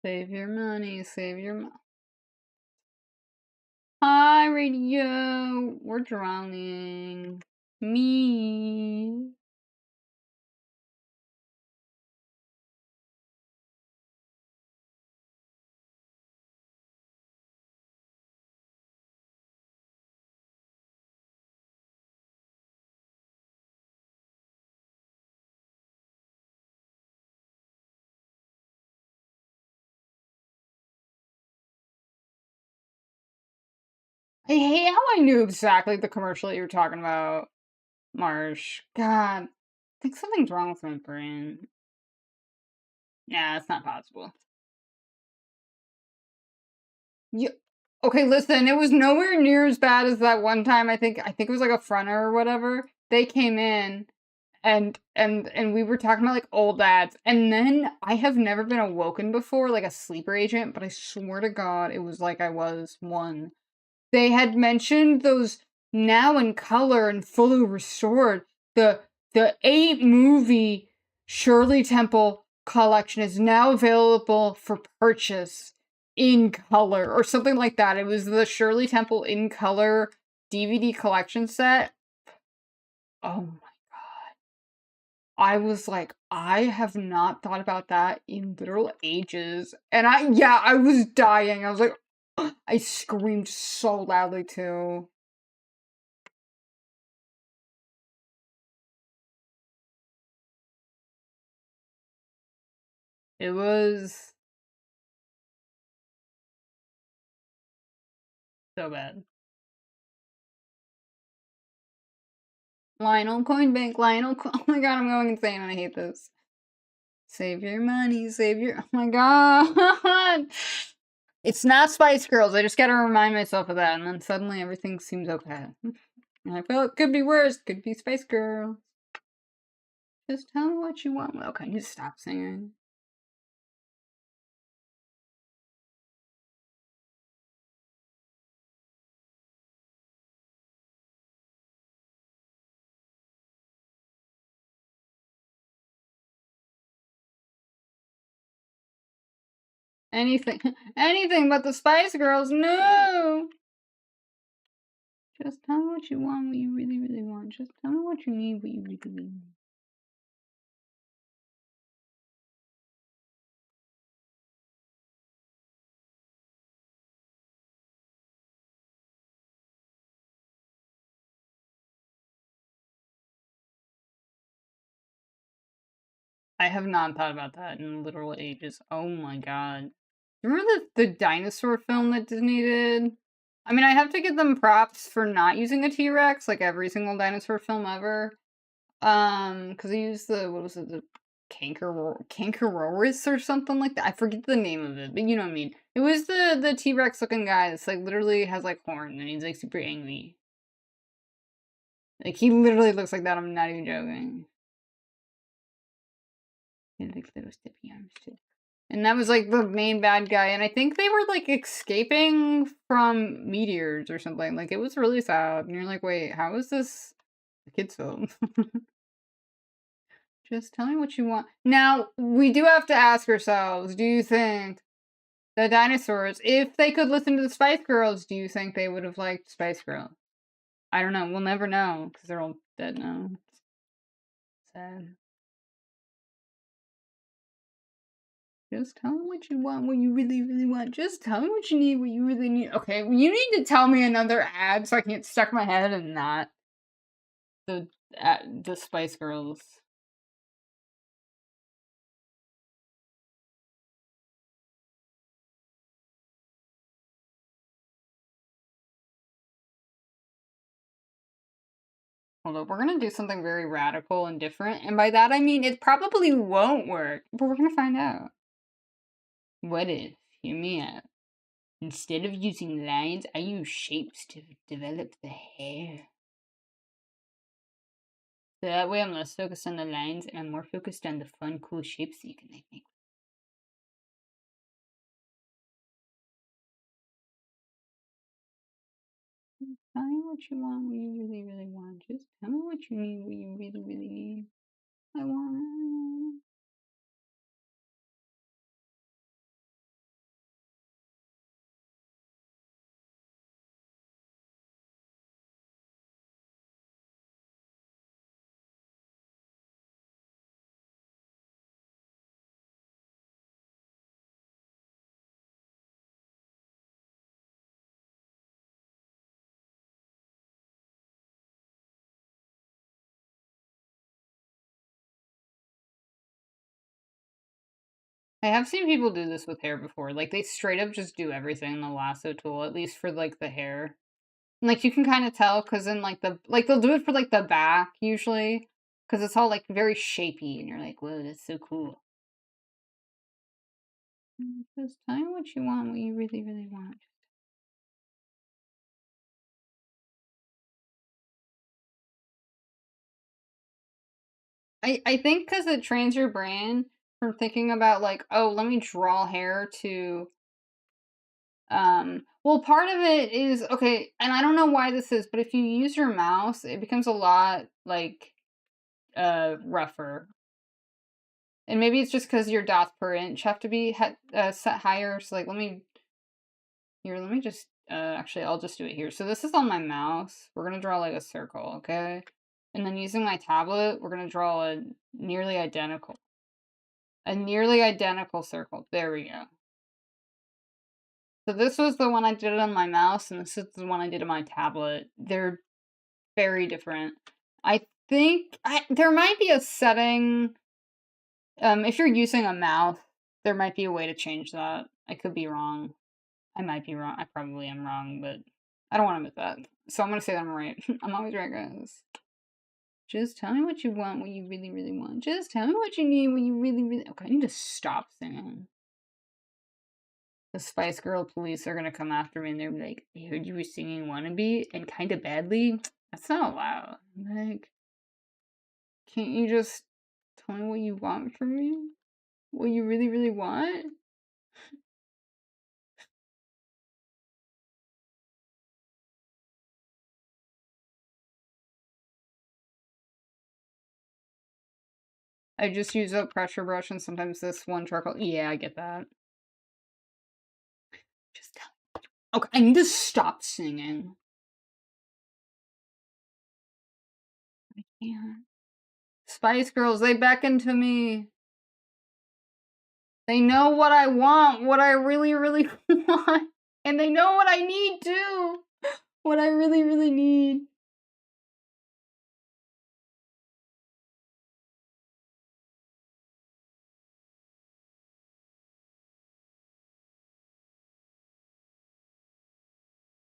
Save your money, save your money. Hi, radio. We're drowning. Me. I hate how I knew exactly the commercial you were talking about, Marsh. God, I think something's wrong with my brain. Nah, it's not possible. You okay, listen, it was nowhere near as bad as that one time. I think it was like a fronter or whatever. They came in and we were talking about like old ads, and then I have never been awoken before, like a sleeper agent, but I swear to God, it was like I was one. They had mentioned those now in color and fully restored. The 8 movie Shirley Temple collection is now available for purchase in color or something like that. It was the Shirley Temple in color DVD collection set. Oh my God. I was like, I have not thought about that in literal ages. And I was dying. I was like, I screamed so loudly too. It was so bad. Lionel Coinbank, oh my God, I'm going insane and I hate this. Save your money, save your, oh my God. It's not Spice Girls, I just gotta remind myself of that, and then suddenly everything seems okay. I'm like, well, it could be worse, could be Spice Girls. Just tell me what you want. Okay, you stop singing. Anything, anything but the Spice Girls, no! Just tell me what you want, what you really, really want. Just tell me what you need, what you really, really need. I have not thought about that in literal ages. Oh my God. Remember the dinosaur film that Disney did? I mean, I have to give them props for not using a T-Rex like every single dinosaur film ever. Because they used what was it, the Cankerorus or something like that. I forget the name of it, but you know what I mean. It was the T-Rex looking guy that's like literally has like horns and he's like super angry. Like he literally looks like that. I'm not even joking. Like little stiffy arms too. And that was like the main bad guy, and I think they were like escaping from meteors or something. Like it was really sad. And you're like, wait, how is this a kid's film? Just tell me what you want. Now, we do have to ask ourselves, do you think the dinosaurs, if they could listen to the Spice Girls, do you think they would have liked Spice Girls? I don't know. We'll never know because they're all dead now. Sad. Just tell me what you want, what you really, really want. Just tell me what you need, what you really need. Okay, you need to tell me another ad so I can get stuck in my head and not the Spice Girls. Hold up, we're gonna do something very radical and different, and by that I mean it probably won't work, but we're gonna find out. What if, hear me out, instead of using lines, I use shapes to develop the hair? So that way I'm less focused on the lines and I'm more focused on the fun, cool shapes that you can make. Tell me what you want, what you really, really want. Just tell me what you need, what you really, really need. I want. I have seen people do this with hair before. Like, they straight up just do everything in the lasso tool, at least for, like, the hair. And, like, you can kind of tell, because in, like, they'll do it for, like, the back, usually. Because it's all, like, very shapy, and you're like, whoa, that's so cool. Just tell me what you want, what you really, really want. I think because it trains your brain from thinking about, like, oh, let me draw hair to well, part of it is okay, and I don't know why this is, but if you use your mouse, it becomes a lot like rougher. And maybe it's just because your dots per inch have to be set higher. So like, let me just actually I'll just do it here. So this is on my mouse. We're gonna draw like a circle, okay? And then using my tablet, we're gonna draw a nearly identical circle. There we go. So this was the one I did on my mouse, and this is the one I did on my tablet. They're very different. I think there might be a setting. If you're using a mouse, there might be a way to change that. I could be wrong. I might be wrong. I probably am wrong, but I don't want to admit that. So I'm gonna say that I'm right. I'm always right, guys. Just tell me what you want, what you really, really want. Just tell me what you need, what you really, really. Okay, I need to stop singing. The Spice Girl police are gonna come after me and they're like, I heard you were singing Wannabe and kinda badly. That's not allowed. Like, can't you just tell me what you want from me? What you really, really want? I just use a pressure brush and sometimes this one charcoal. Yeah, I get that. Just tell me. Okay, I need to stop singing. I can't. Spice Girls, they beckon to me. They know what I want, what I really, really want. And they know what I need too. What I really, really need.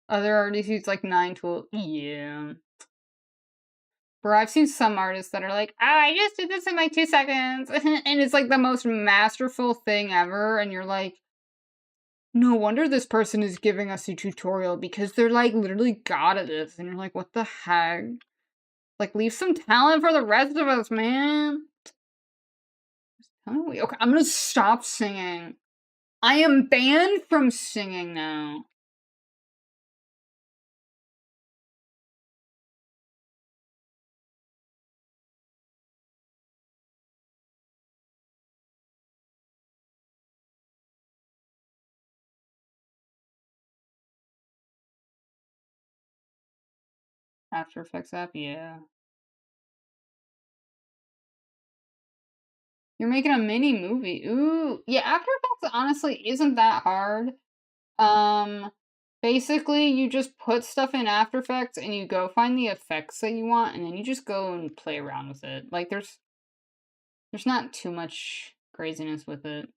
Other artists use like 9 tools. Yeah. Bro, I've seen some artists that are like, oh, I just did this in like 2 seconds. And it's like the most masterful thing ever. And you're like, no wonder this person is giving us a tutorial because they're like literally god at this. And you're like, what the heck? Like, leave some talent for the rest of us, man. Okay, I'm gonna stop singing. I am banned from singing now. After Effects app, yeah. You're making a mini movie. Ooh, yeah, After Effects honestly isn't that hard. Um, basically, you just put stuff in After Effects and you go find the effects that you want, and then you just go and play around with it. Like, there's not too much craziness with it.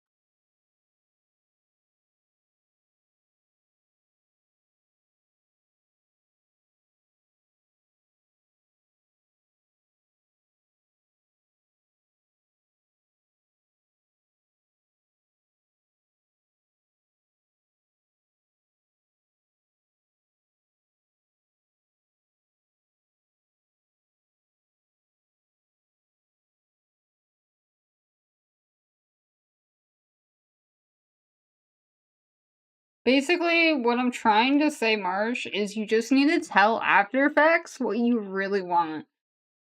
Basically, what I'm trying to say, Marsh, is you just need to tell After Effects what you really want.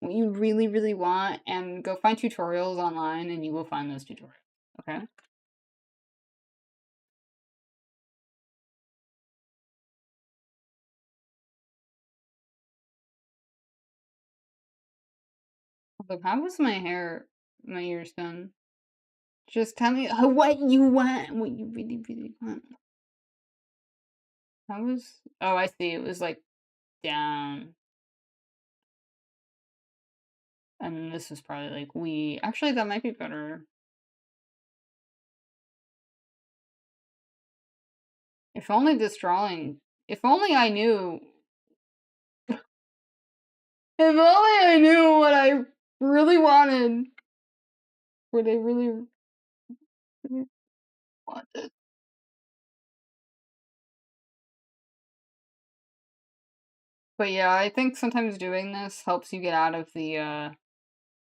What you really, really want, and go find tutorials online, and you will find those tutorials. Okay? Look, how was my ears done? Just tell me what you want, what you really, really want. How was? Oh, I see. It was like down, and this was probably like we. Actually, that might be better. If only this drawing. If only I knew. If only I knew what I really wanted. What I really, really wanted. But yeah, I think sometimes doing this helps you get out of the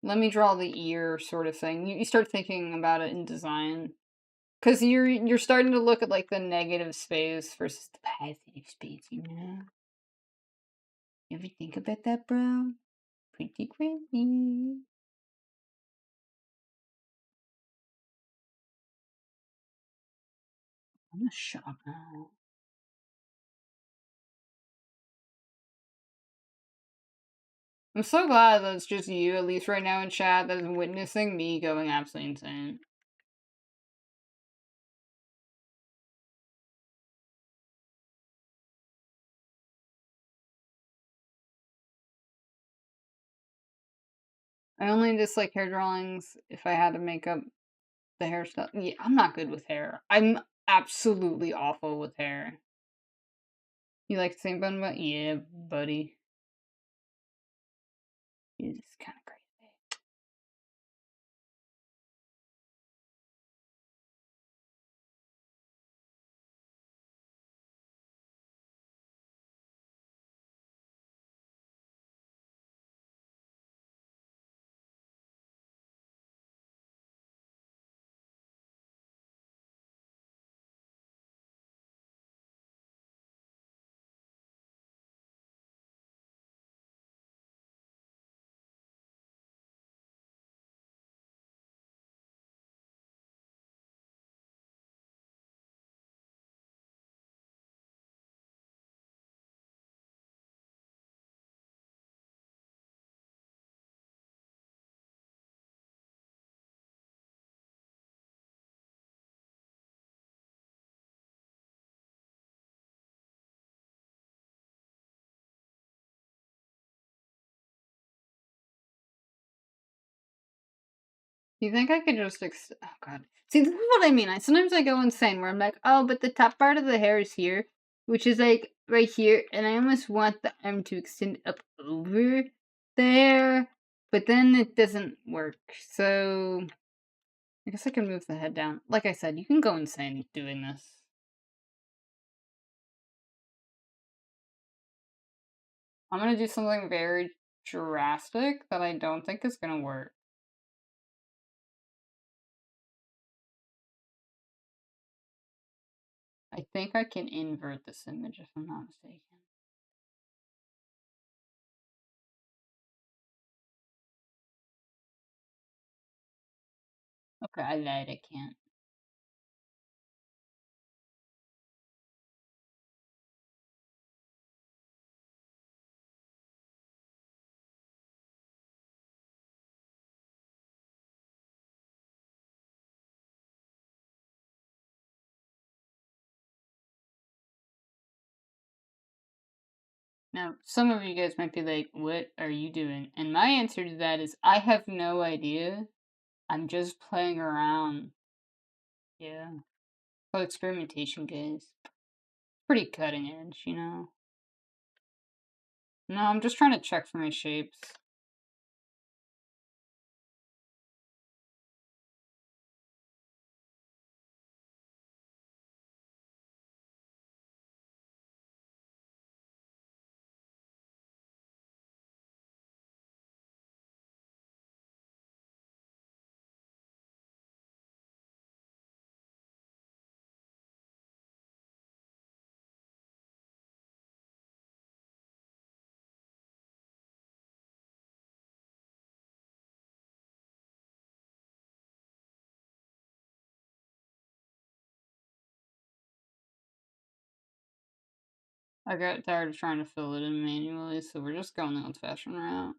let me draw the ear sort of thing. You start thinking about it in design. Cause you're starting to look at like the negative space versus the positive space, you know? You ever think about that, bro? Pretty crazy. I'm gonna shut up now. I'm so glad that it's just you, at least right now in chat, that is witnessing me going absolutely insane. I only dislike hair drawings if I had to make up the hair stuff. Yeah, I'm not good with hair. I'm absolutely awful with hair. You like the same bun, but yeah, buddy. It's kind of crazy. You think I could just oh god. See, this is what I mean. Sometimes I go insane where I'm like, oh, but the top part of the hair is here, which is like right here, and I almost want the arm to extend up over there, but then it doesn't work. So I guess I can move the head down. Like I said, you can go insane doing this. I'm gonna do something very drastic that I don't think is gonna work. I think I can invert this image if I'm not mistaken. Okay, I lied, I can't. Now, some of you guys might be like, what are you doing? And my answer to that is, I have no idea. I'm just playing around. Yeah. Well, experimentation, guys. Pretty cutting edge, you know? No, I'm just trying to check for my shapes. I got tired of trying to fill it in manually, so we're just going the old-fashioned route.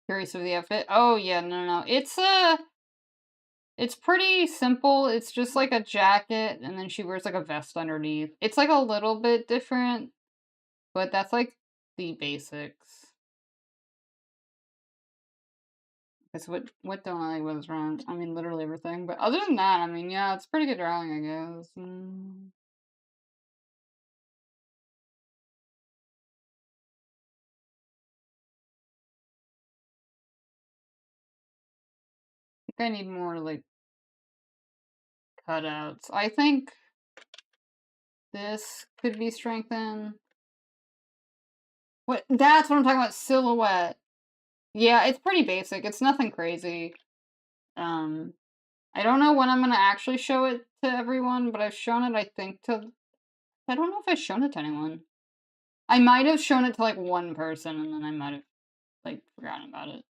Curious of the outfit? Oh, yeah, no. It's pretty simple. It's just like a jacket, and then she wears like a vest underneath. It's like a little bit different, but that's like the basics. Because what don't I like was wrong? I mean, literally everything. But other than that, I mean, yeah, it's pretty good drawing, I guess. I think I need more like cutouts. I think this could be strengthened. What? That's what I'm talking about. Silhouette. Yeah, it's pretty basic. It's nothing crazy. I don't know when I'm gonna actually show it to everyone, but I've shown it, I think, to. I don't know if I've shown it to anyone. I might have shown it to like one person, and then I might have like forgotten about it.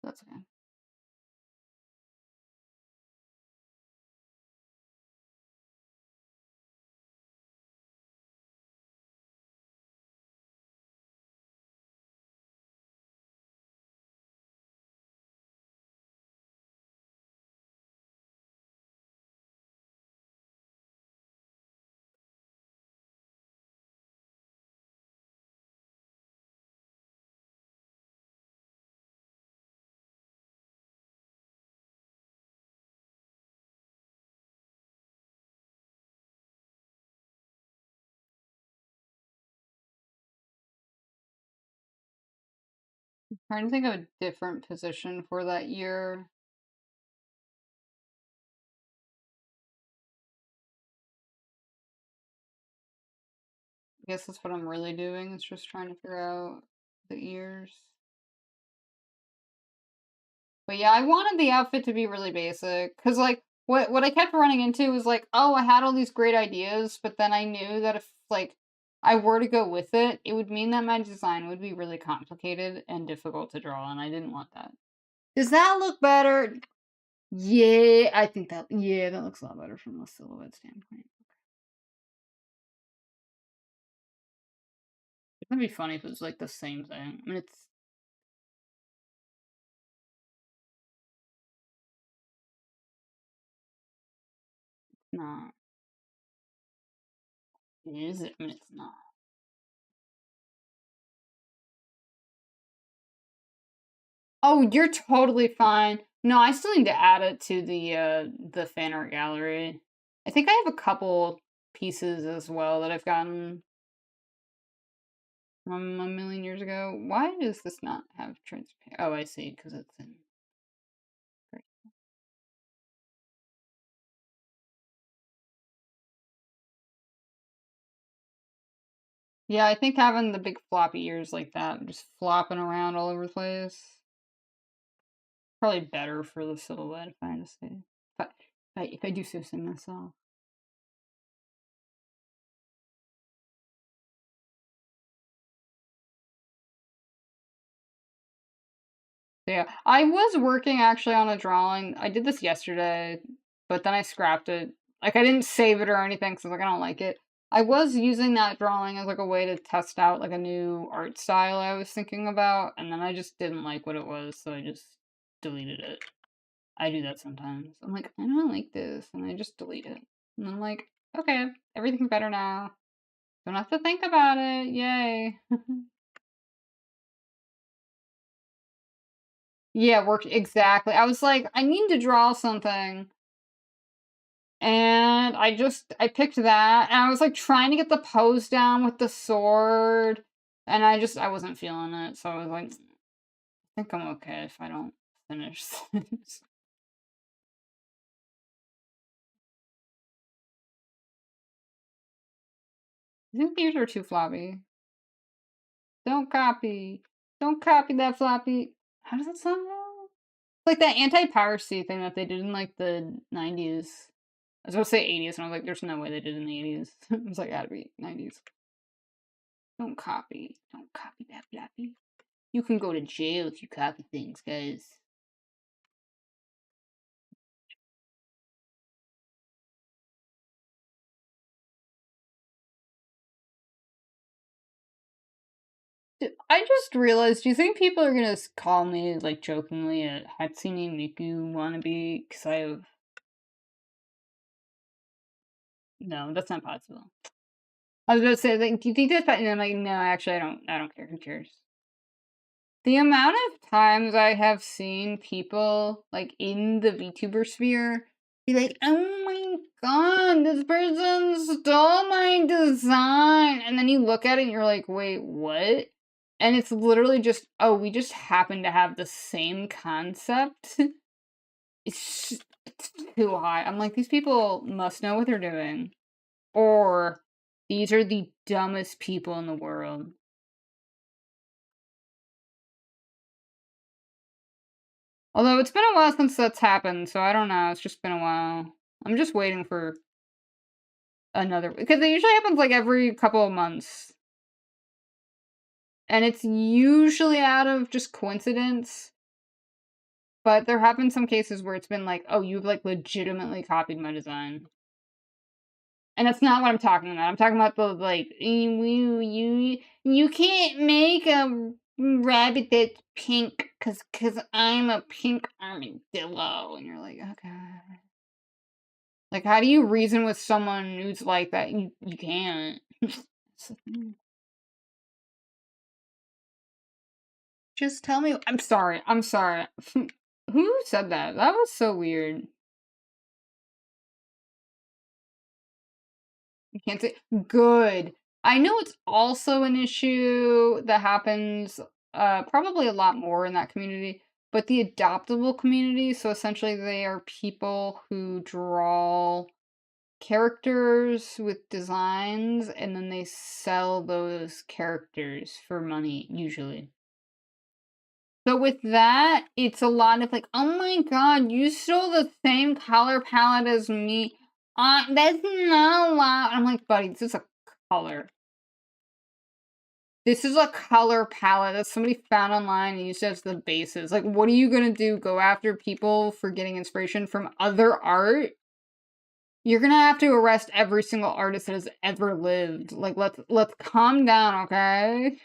That's okay. Trying to think of a different position for that year. I guess that's what I'm really doing. It's just trying to figure out the ears. But yeah, I wanted the outfit to be really basic because like what I kept running into was like, oh, I had all these great ideas, but then I knew that if like I were to go with it, it would mean that my design would be really complicated and difficult to draw, and I didn't want that. Does that look better? Yeah, I think that that looks a lot better from a silhouette standpoint. It'd be funny if it was like the same thing. I mean, it's not. Is it? I mean, it's not. Oh, you're totally fine. No, I still need to add it to the fan art gallery. I think I have a couple pieces as well that I've gotten from a million years ago. Why does this not have transparent? Oh, I see, because it's in. Great. Yeah, I think having the big floppy ears like that, just flopping around all over the place, probably better for the silhouette, if I had to say. If I do so myself. Yeah, I was working actually on a drawing. I did this yesterday, but then I scrapped it. Like, I didn't save it or anything because like I don't like it. I was using that drawing as like a way to test out like a new art style I was thinking about, and then I just didn't like what it was, so I just deleted it. I do that sometimes. I'm like, I don't like this, and I just delete it. And I'm like, okay, everything's better now. Don't have to think about it. Yay. Yeah, worked exactly. I was like, I need to draw something. And I picked that, and I was like trying to get the pose down with the sword, and I wasn't feeling it, so I was like, I think I'm okay if I don't finish this. I think these are too floppy. Don't copy. Don't copy that floppy. How does that sound now? Like that anti-piracy thing that they did in like the 90s. I was gonna say 80s, and I was like, there's no way they did it in the 80s. It was like, gotta be 90s. Don't copy. Don't copy that floppy. You can go to jail if you copy things, guys. I just realized, do you think people are gonna call me, like, jokingly a Hatsune Miku wannabe? Because I have... No, that's not possible. I was gonna say, like, do you think that's... And I'm like, no, actually, I don't care. Who cares? The amount of times I have seen people, like, in the VTuber sphere be like, oh my god, this person stole my design! And then you look at it and you're like, wait, what? And it's literally just, oh, we just happen to have the same concept. It's too high. I'm like, these people must know what they're doing. Or these are the dumbest people in the world. Although it's been a while since that's happened, so I don't know. It's just been a while. I'm just waiting for another, because it usually happens like every couple of months. And it's usually out of just coincidence. But there have been some cases where it's been like, oh, you've like legitimately copied my design. And that's not what I'm talking about. I'm talking about the like, you can't make a rabbit that's pink because I'm a pink armadillo. And you're like, okay. Like, how do you reason with someone who's like that? You can't. Just tell me. I'm sorry. I'm sorry. Who said that? That was so weird. You can't say good. I know it's also an issue that happens probably a lot more in that community, but the adoptable community, so essentially they are people who draw characters with designs and then they sell those characters for money usually. So with that, it's a lot of like, oh my god, you stole the same color palette as me. That's not allowed. I'm like, buddy, this is a color. This is a color palette that somebody found online and used as the basis. Like, what are you gonna do? Go after people for getting inspiration from other art? You're gonna have to arrest every single artist that has ever lived. Like, let's calm down, okay?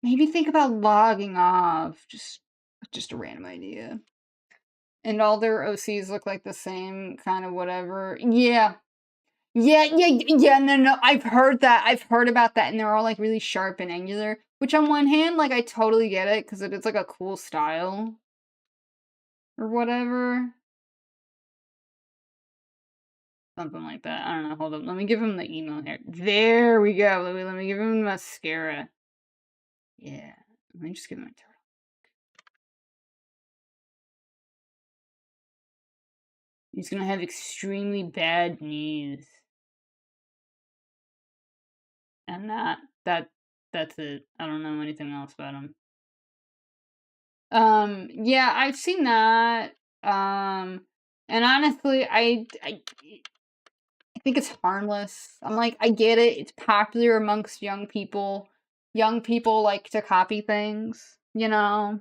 Maybe think about logging off. Just a random idea. And all their OCs look like the same kind of whatever. Yeah. Yeah, no, I've heard that. I've heard about that, and they're all, like, really sharp and angular, which on one hand, like, I totally get it, because it is, like, a cool style. Or whatever. Something like that. I don't know, hold up. Let me give him the email here. There we go. Let me give him mascara. Yeah. Let me just give him a turtle. He's gonna have extremely bad knees. And that's it. I don't know anything else about him. Yeah, I've seen that. And honestly, I think it's harmless. I'm like, I get it. It's popular amongst young people. Young people like to copy things, you know?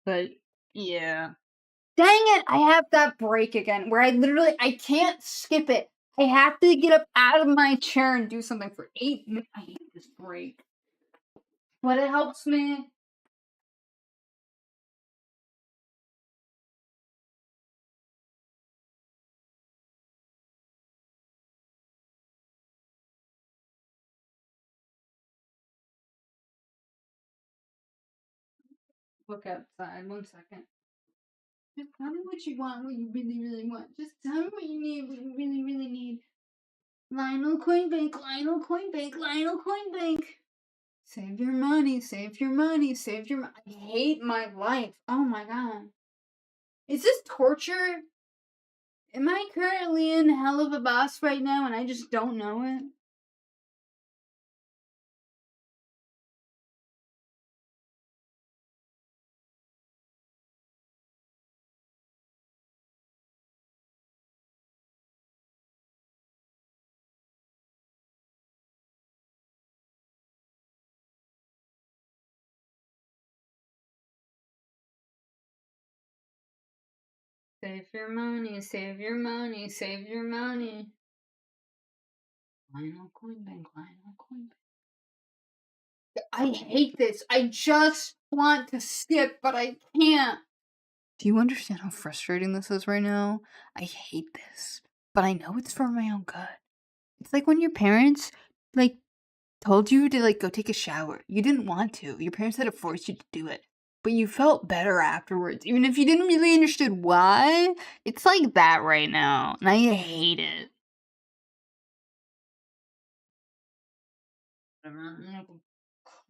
But yeah. Dang it, I have that break again where I can't skip it. I have to get up out of my chair and do something for 8 minutes. I hate this break. But it helps me. look outside. 1 second. Just tell me what you want, what you really, really want. Just tell me what you need, what you really, really need. Lionel Coinbank, Lionel Coinbank, Lionel Coinbank. Save your money, save your money, save your money. I hate my life. Oh my god. Is this torture? Am I currently in hell of a boss right now and I just don't know it? Save your money, save your money, save your money. Lionel Coinbank, Lionel Coinbank. I hate this. I just want to skip, but I can't. Do you understand how frustrating this is right now? I hate this, but I know it's for my own good. It's like when your parents, like, told you to, like, go take a shower. You didn't want to. Your parents had to force you to do it, but you felt better afterwards, even if you didn't really understood why. It's like that right now, and I hate it. I'm gonna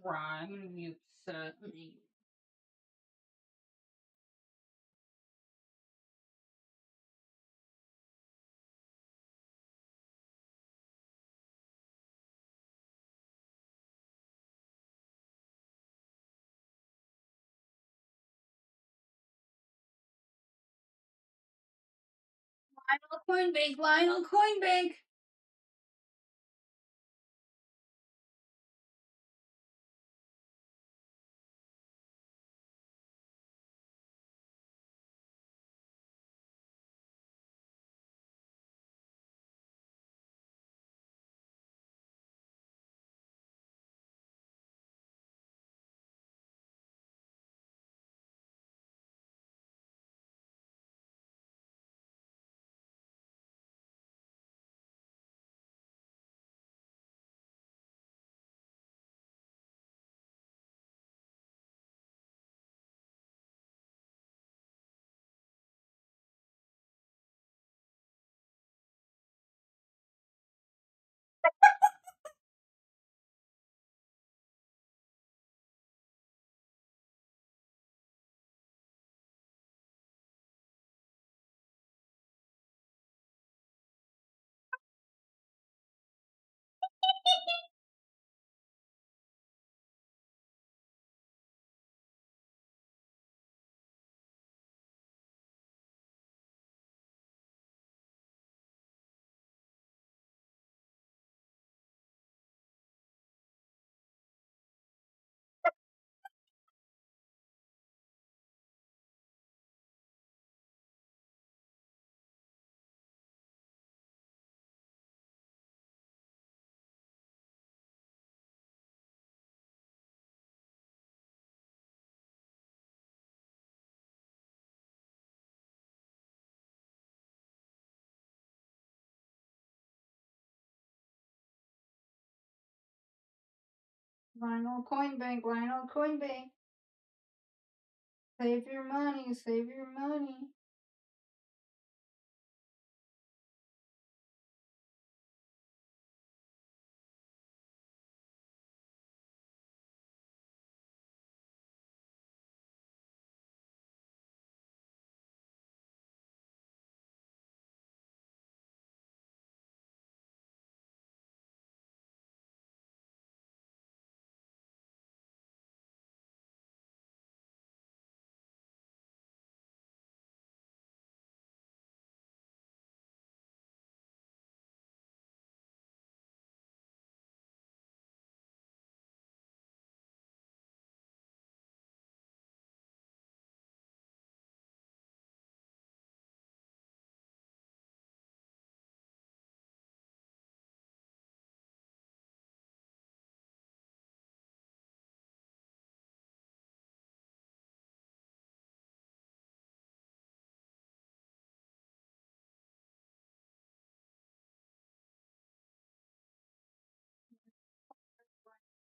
cry. I'm gonna be upset. Lionel Coinbank, Lionel Coinbank. Lionel Coinbank, Lionel Coinbank. Save your money, save your money.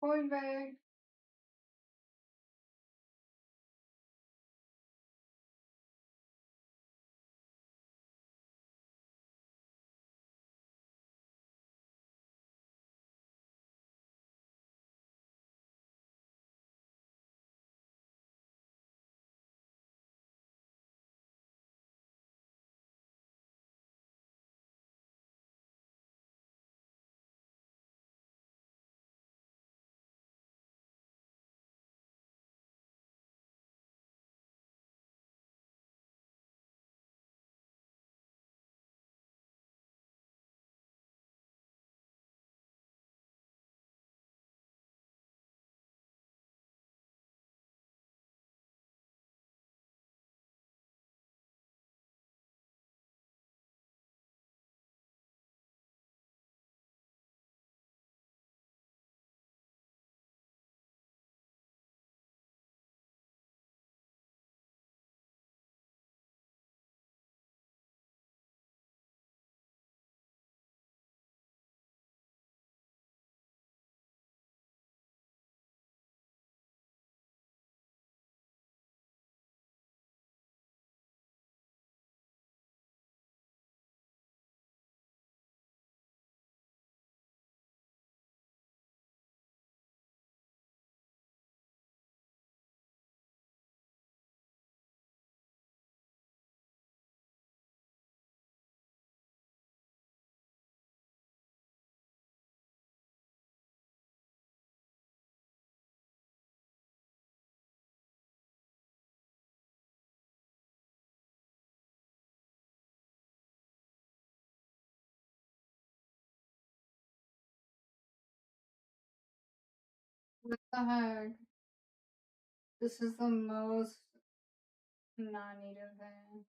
Coinbank. What the heck? This is the most not needed thing.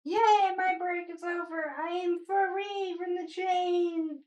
Yay, my break is over. I am free from the chains.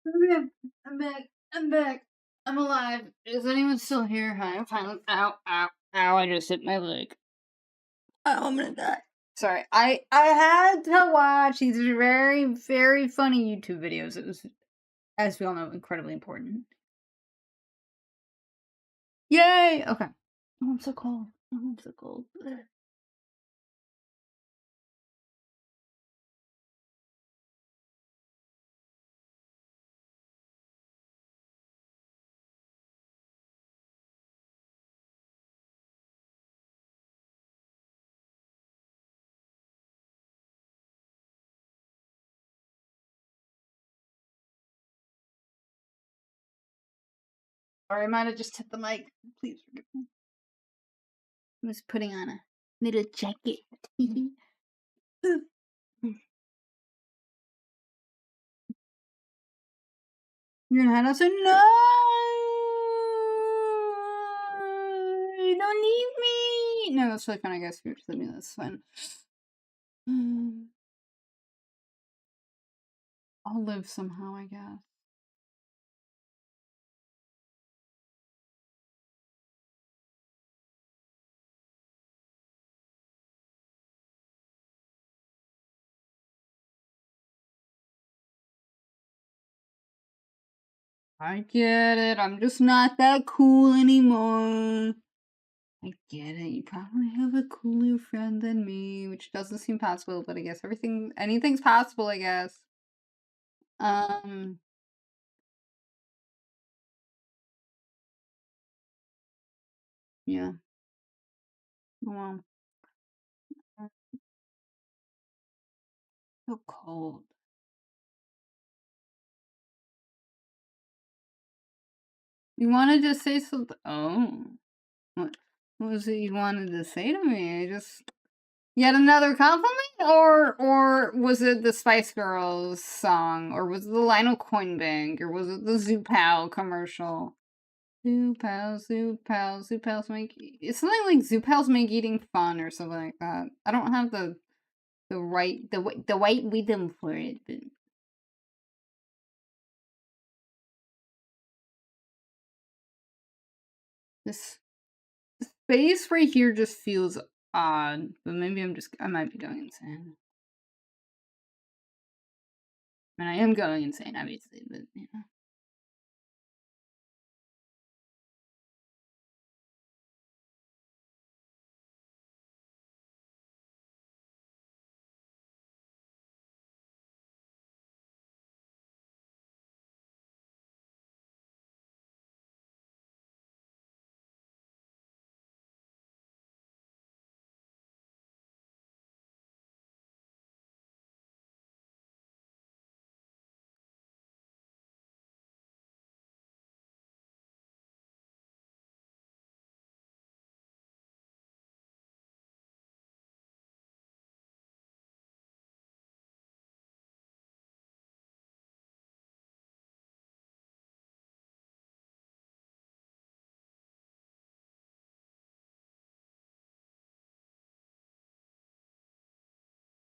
Okay, I'm back. I'm back. I'm alive. Is anyone still here? Hi, I'm fine. Ow, ow, ow! I just hit my leg. Oh, I'm gonna die. Sorry, I had to watch these very, very funny YouTube videos. It was, as we all know, incredibly important. Yay! Okay. Oh, I'm so cold. Oh, I'm so cold. Ugh. Or I might have just hit the mic. Please forgive me. I was putting on a little jacket. You're gonna head outside? No! Don't leave me! No, that's really fun, I guess. You're just leaving me, that's fine. I'll live somehow, I guess. I get it. I'm just not that cool anymore. I get it. You probably have a cooler friend than me, which doesn't seem possible, but I guess anything's possible, I guess. Um, yeah. Well, so cold. You wanted to say something? Oh, what was it you wanted to say to me? Yet another compliment, or was it the Spice Girls song, or was it the Lionel Coinbank, or was it the Zoopal commercial? Zoopals make it's something like Zoopals make eating fun or something like that. I don't have the white rhythm for it, but this space right here just feels odd. But maybe I might be going insane. I mean, I am going insane, obviously, but you know.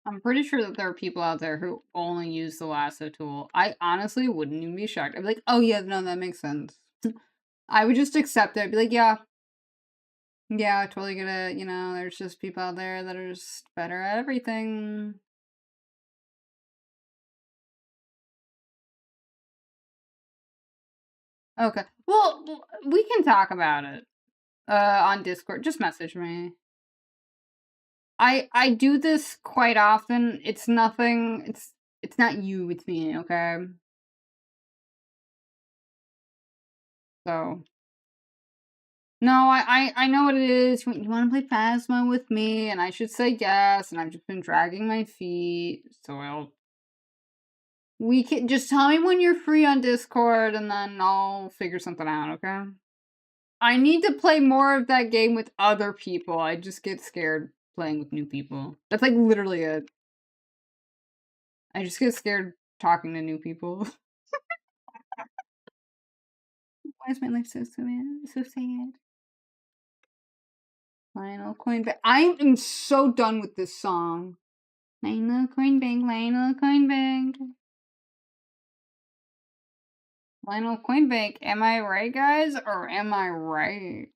I'm pretty sure that there are people out there who only use the lasso tool. I honestly wouldn't even be shocked. I'd be like, oh yeah, no, that makes sense. I would just accept it. I'd be like, yeah, I totally get it. You know, there's just people out there that are just better at everything. Okay. Well, we can talk about it. On Discord. Just message me. I do this quite often. It's nothing. It's not you. It's me. Okay. So no, I know what it is. You want to play Phasma with me, and I should say yes. And I've just been dragging my feet. So we can just tell me when you're free on Discord, and then I'll figure something out. Okay. I need to play more of that game with other people. I just get scared playing with new people. That's like literally it. I just get scared talking to new people. Why is my life so sad? So sad. Lionel Coinbank. I am so done with this song. Lionel Coinbank, Lionel Coinbank. Lionel Coinbank, am I right, guys, or am I right?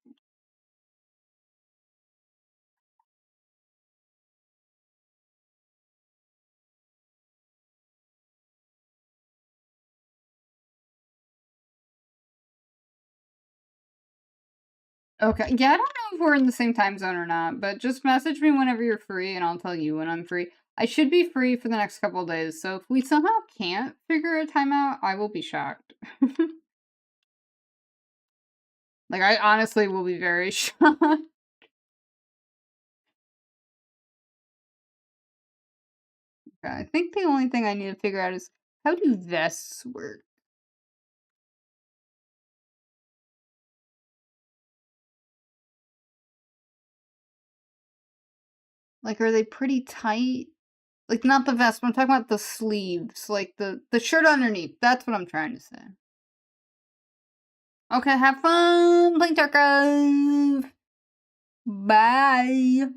Okay, yeah, I don't know if we're in the same time zone or not, but just message me whenever you're free, and I'll tell you when I'm free. I should be free for the next couple of days, so if we somehow can't figure a time out, I will be shocked. Like, I honestly will be very shocked. I think the only thing I need to figure out is how do vests work? Like, are they pretty tight? Like, not the vest, but I'm talking about the sleeves, like the shirt underneath. That's what I'm trying to say. Okay, have fun playing Tarkov. Bye.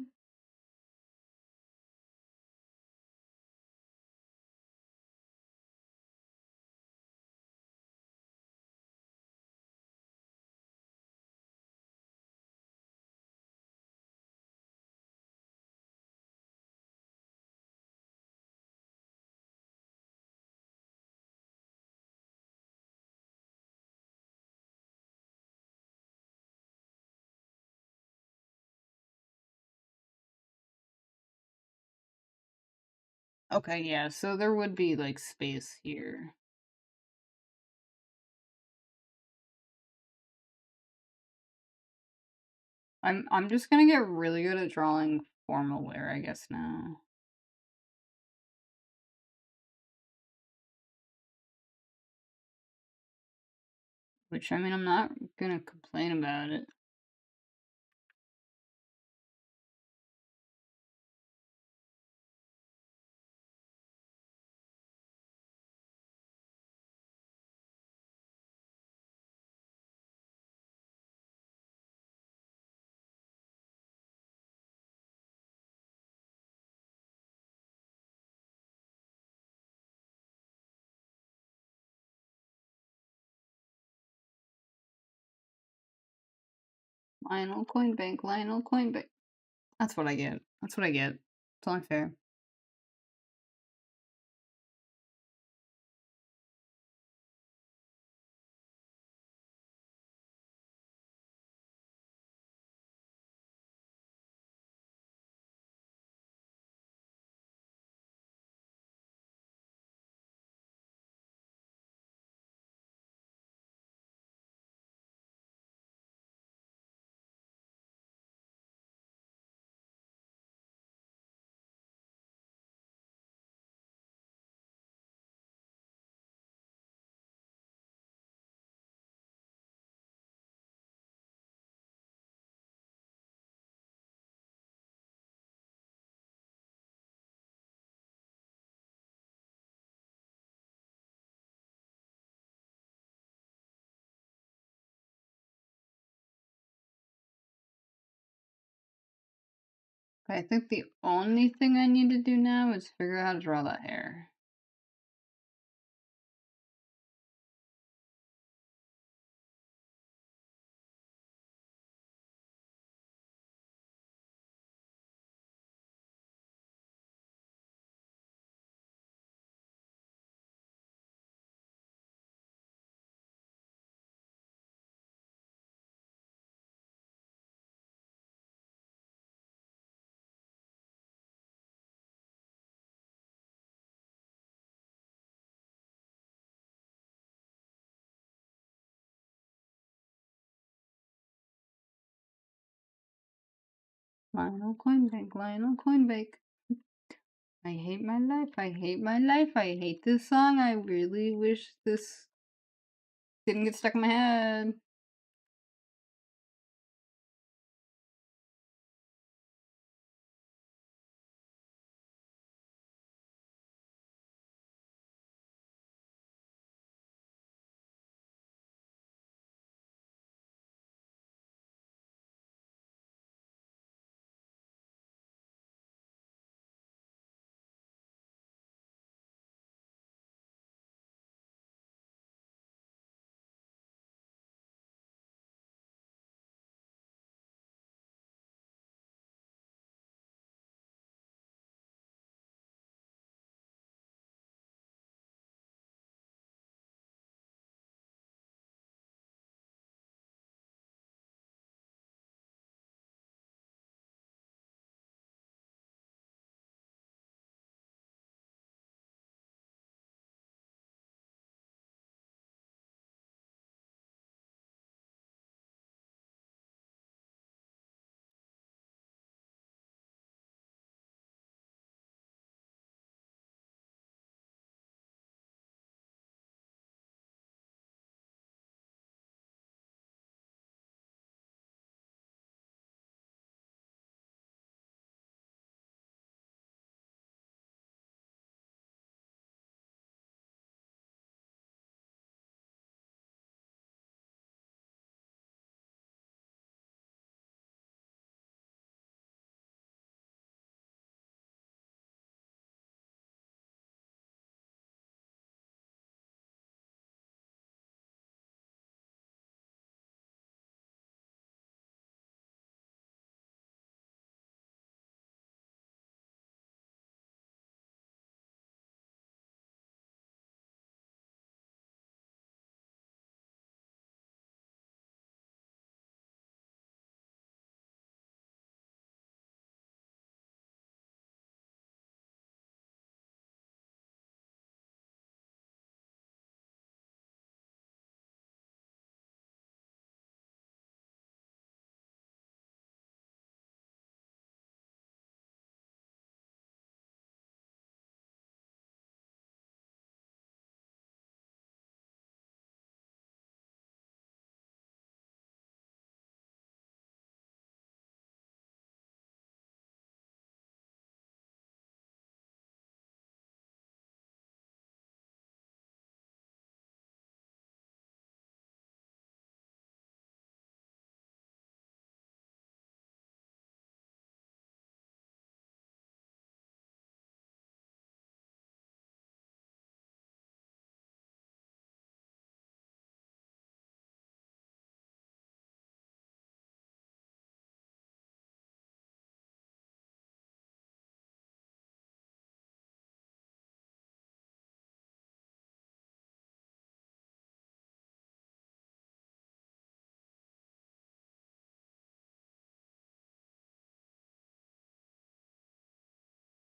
Okay, yeah, so there would be like space here. I'm just gonna get really good at drawing formal wear, I guess now. Which I mean I'm not gonna complain about it. Lionel Coinbank, Lionel Coinbank. That's what I get. That's what I get. It's only fair. I think the only thing I need to do now is figure out how to draw that hair. Lionel Coinbank, Lionel Coinbank. I hate my life, I hate my life, I hate this song. I really wish this didn't get stuck in my head.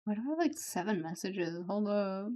Why do I have like 7 messages? Hold up.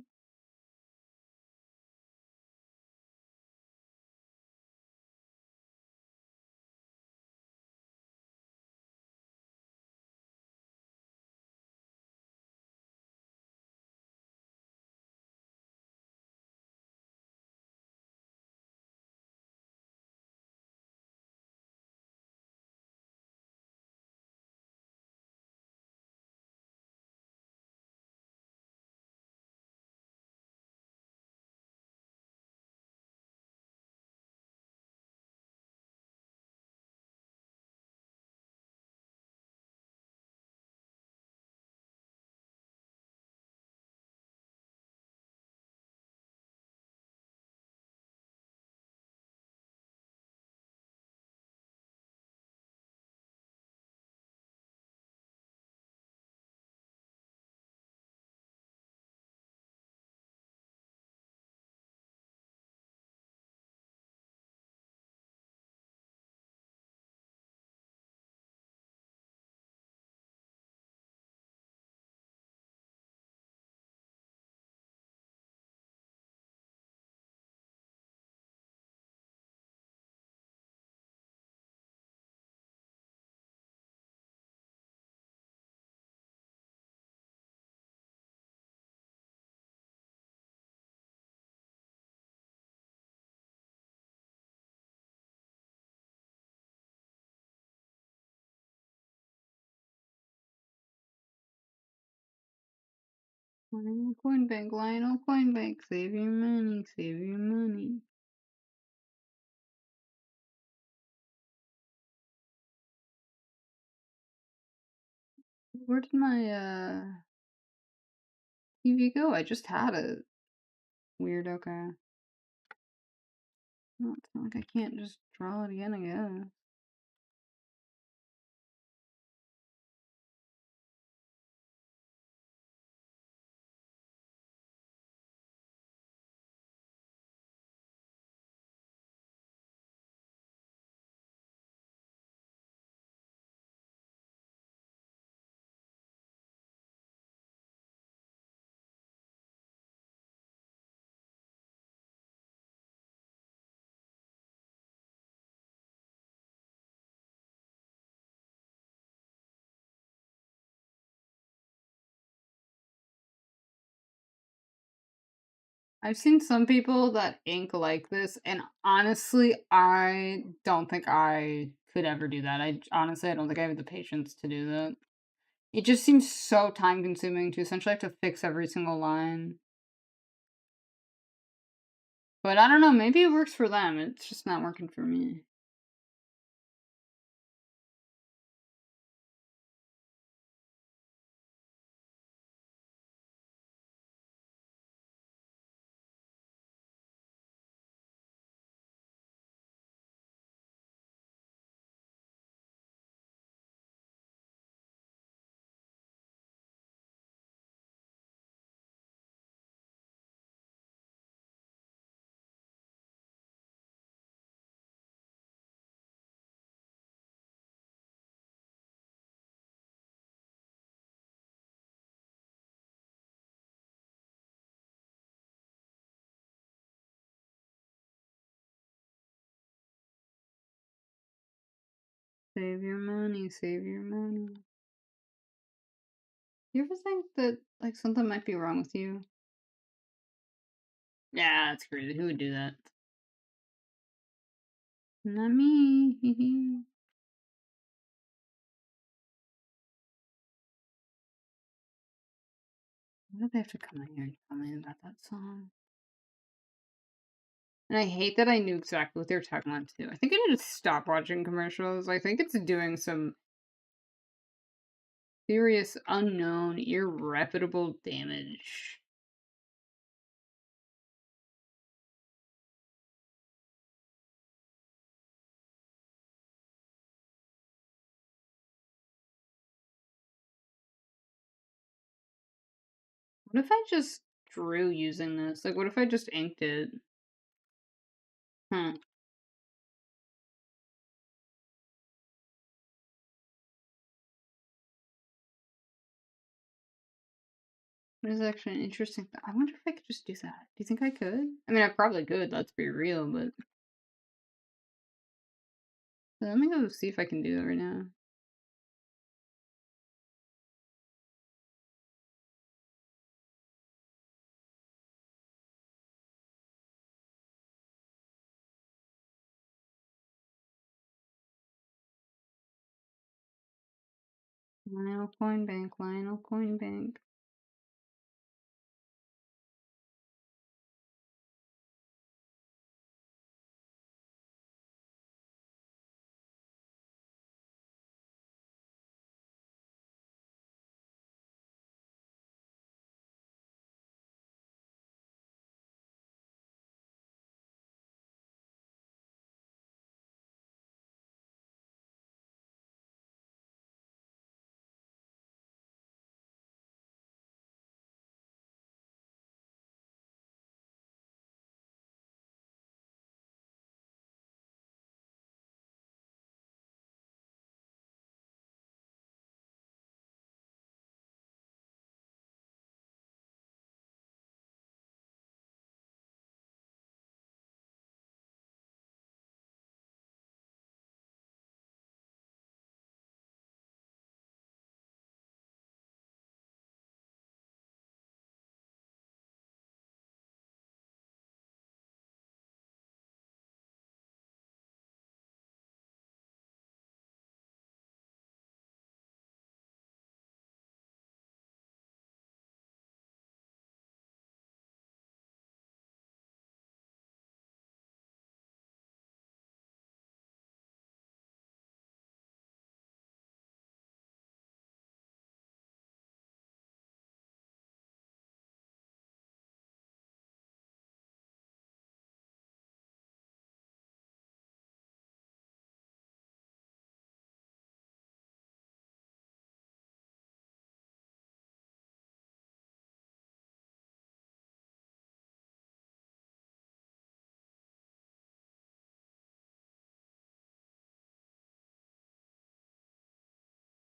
Lionel Coinbank, Lionel Coinbank, save your money, save your money. Where did my TV go? I just had it. Weird, okay. Well, it's not like I can't just draw it again, I guess. I've seen some people that ink like this, and honestly, I don't think I could ever do that. Honestly, I don't think I have the patience to do that. It just seems so time consuming to essentially have to fix every single line. But I don't know, maybe it works for them. It's just not working for me. Save your money, save your money. You ever think that like something might be wrong with you? Yeah, that's crazy. Who would do that? Not me. Why did they have to come in here and tell me about that song? And I hate that I knew exactly what they were talking about too. I think I need to stop watching commercials. I think it's doing some serious, unknown, irreparable damage. What if I just drew using this? Like, what if I just inked it? Hmm. What is actually an interesting I wonder if I could just do that. Do you think I could? I mean, I probably could, let's be real, but let me go see if I can do that right now. Lionel Coinbank, Lionel Coinbank.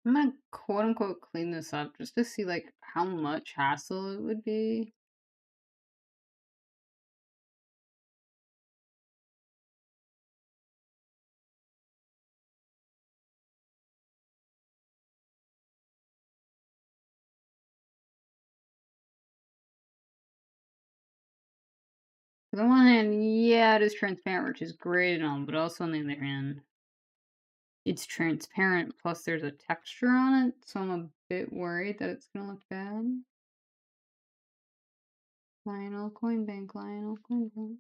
I'm gonna quote unquote clean this up just to see like how much hassle it would be. 'Cause on one hand, yeah, it is transparent, which is great and all, but also on the other hand, it's transparent plus there's a texture on it, so I'm a bit worried that it's gonna look bad. Lionel Coinbank, Lionel Coinbank.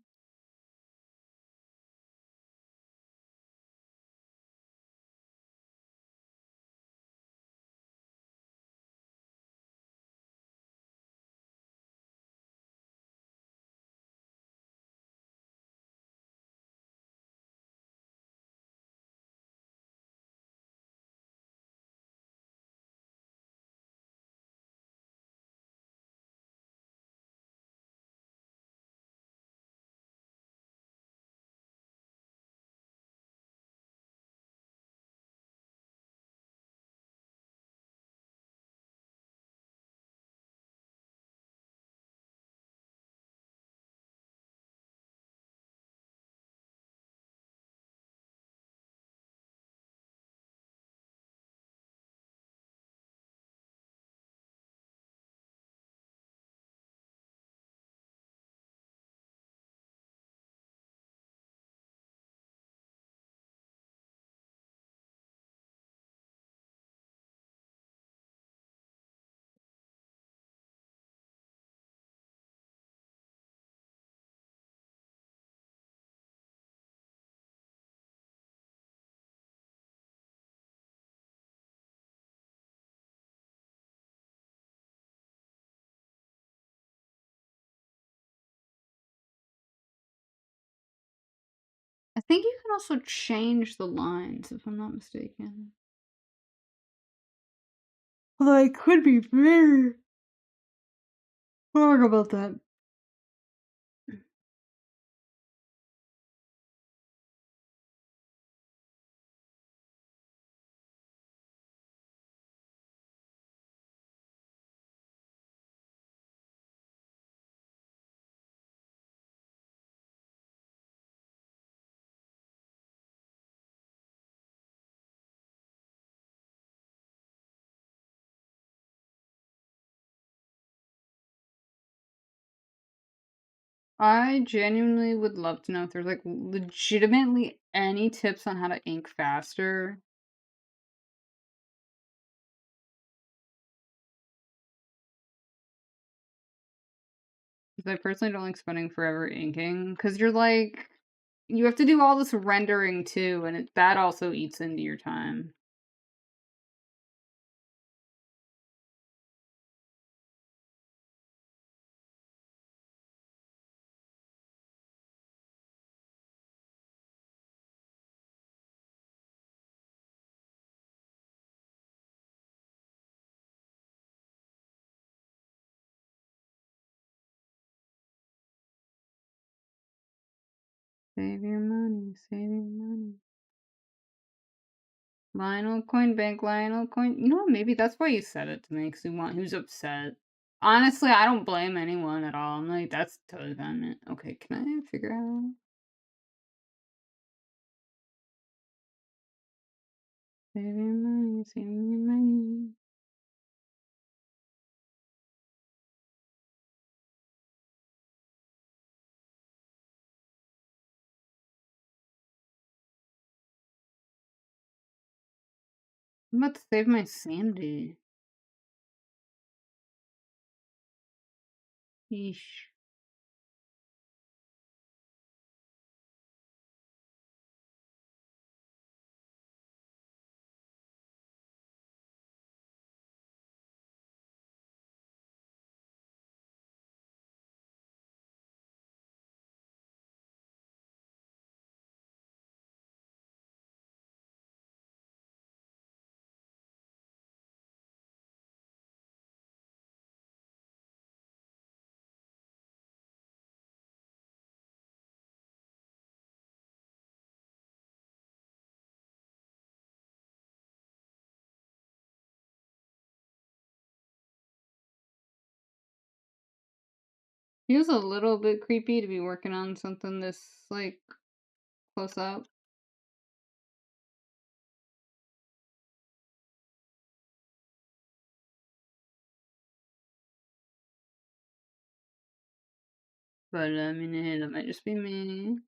I think you can also change the lines if I'm not mistaken. Although I could be very wrong about that. I genuinely would love to know if there's, like, legitimately any tips on how to ink faster. 'Cause I personally don't like spending forever inking, because 'cause you're like you have to do all this rendering too, and that also eats into your time. Save your money, save your money. Lionel Coinbank, Lionel Coin you know what, maybe that's why you said it to me, 'cause he was upset. Honestly, I don't blame anyone at all, I'm like, "That's totally fine, man." Okay, can I figure out save your money, save your money. I'm about to save my sanity. Yeesh. Feels a little bit creepy to be working on something this, like, close up. But, I mean, hey, that might just be me.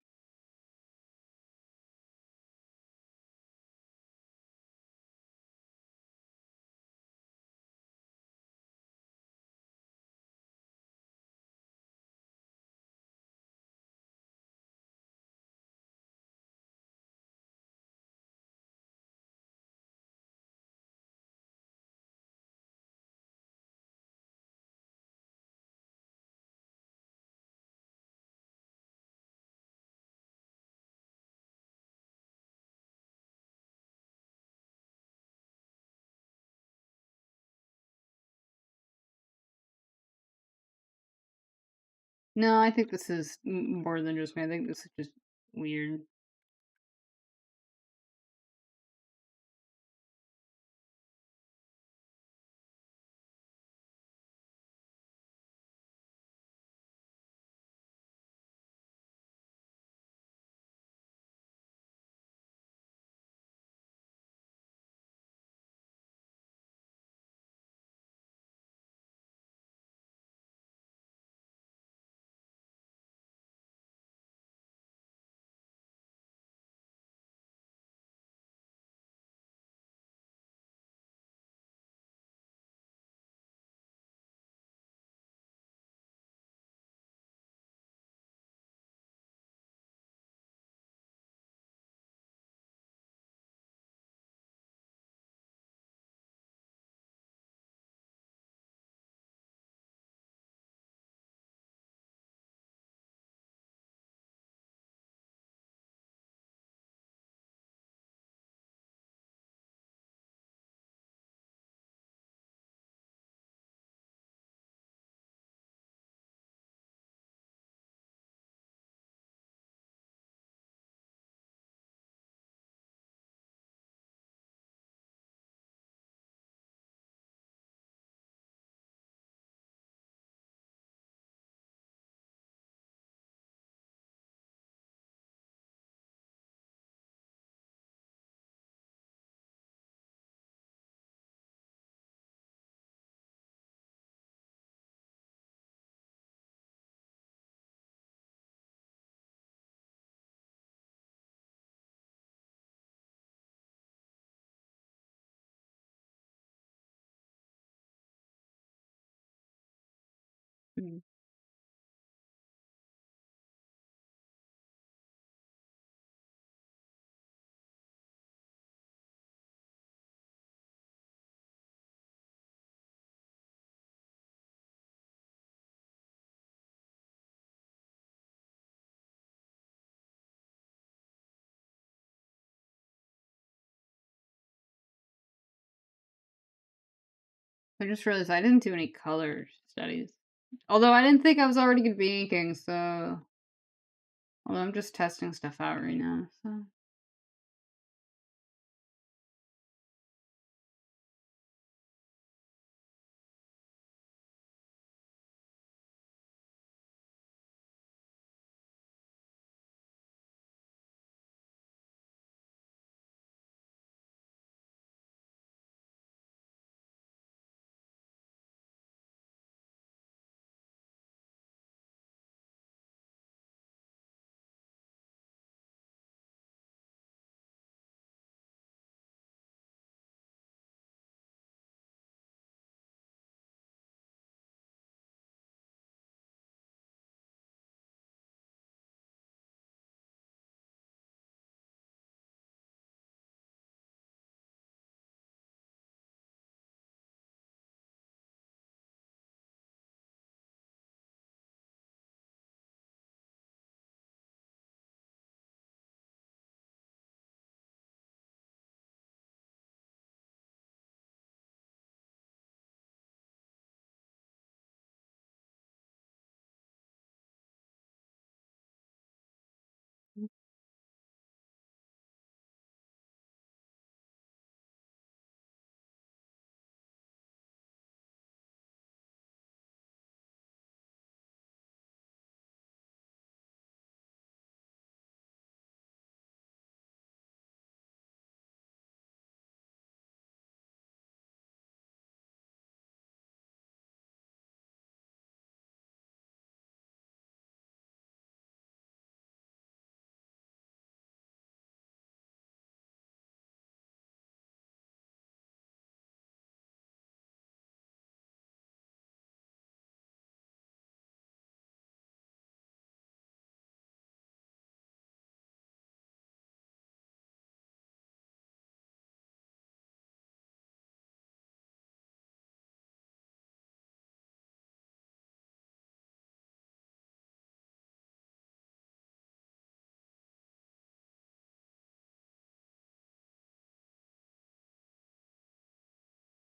No, I think this is more than just me. I think this is just weird. Mm. I just realized I didn't do any color studies. Although I didn't think I was already gonna be inking, so although I'm just testing stuff out right now, so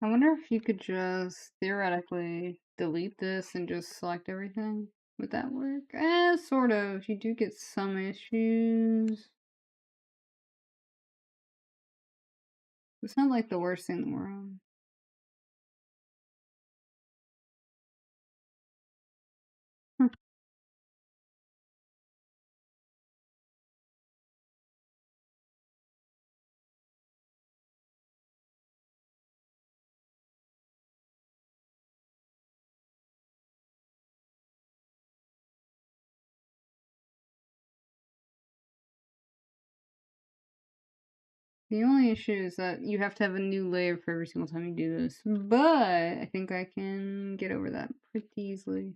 I wonder if you could just theoretically delete this and just select everything. Would that work? Sort of. You do get some issues. It's not like the worst thing in the world. Huh. The only issue is that you have to have a new layer for every single time you do this. But I think I can get over that pretty easily.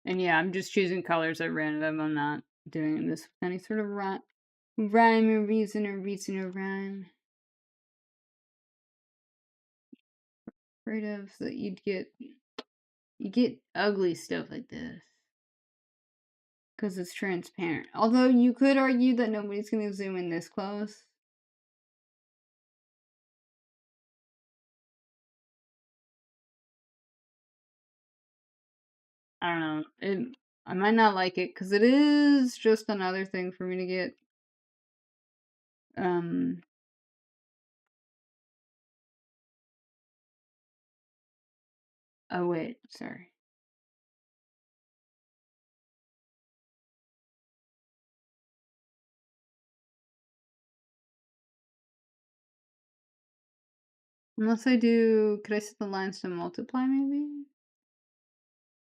And yeah, I'm just choosing colors at random. I'm not doing this with any sort of rhyme or reason or rhyme. Afraid of that you get ugly stuff like this because it's transparent. Although you could argue that nobody's going to zoom in this close. I don't know. I might not like it because it is just another thing for me to get. Um. Oh wait, sorry. Unless I do, could I set the lines to multiply maybe?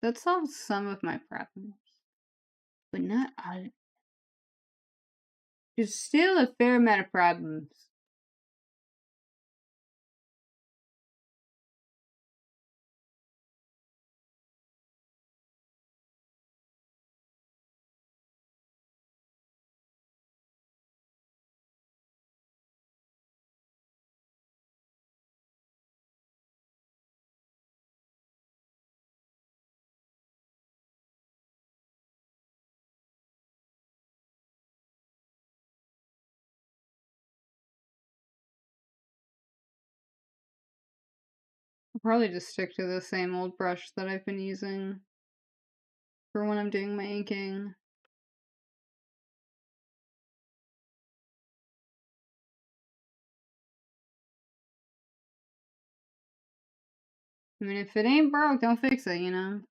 That solves some of my problems, but not all. There's still a fair amount of problems. probably just stick to the same old brush that I've been using for when I'm doing my inking. I mean, if it ain't broke, don't fix it, you know?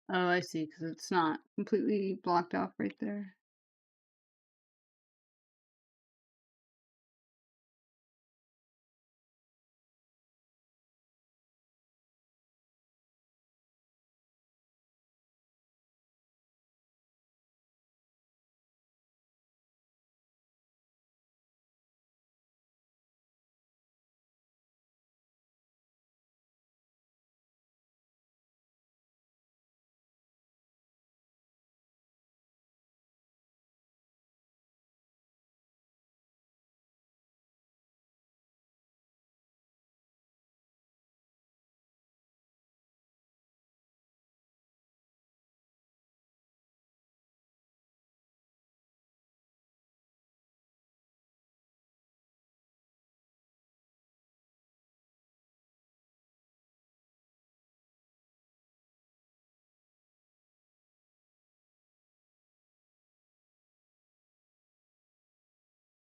Oh, I see, because it's not completely blocked off right there.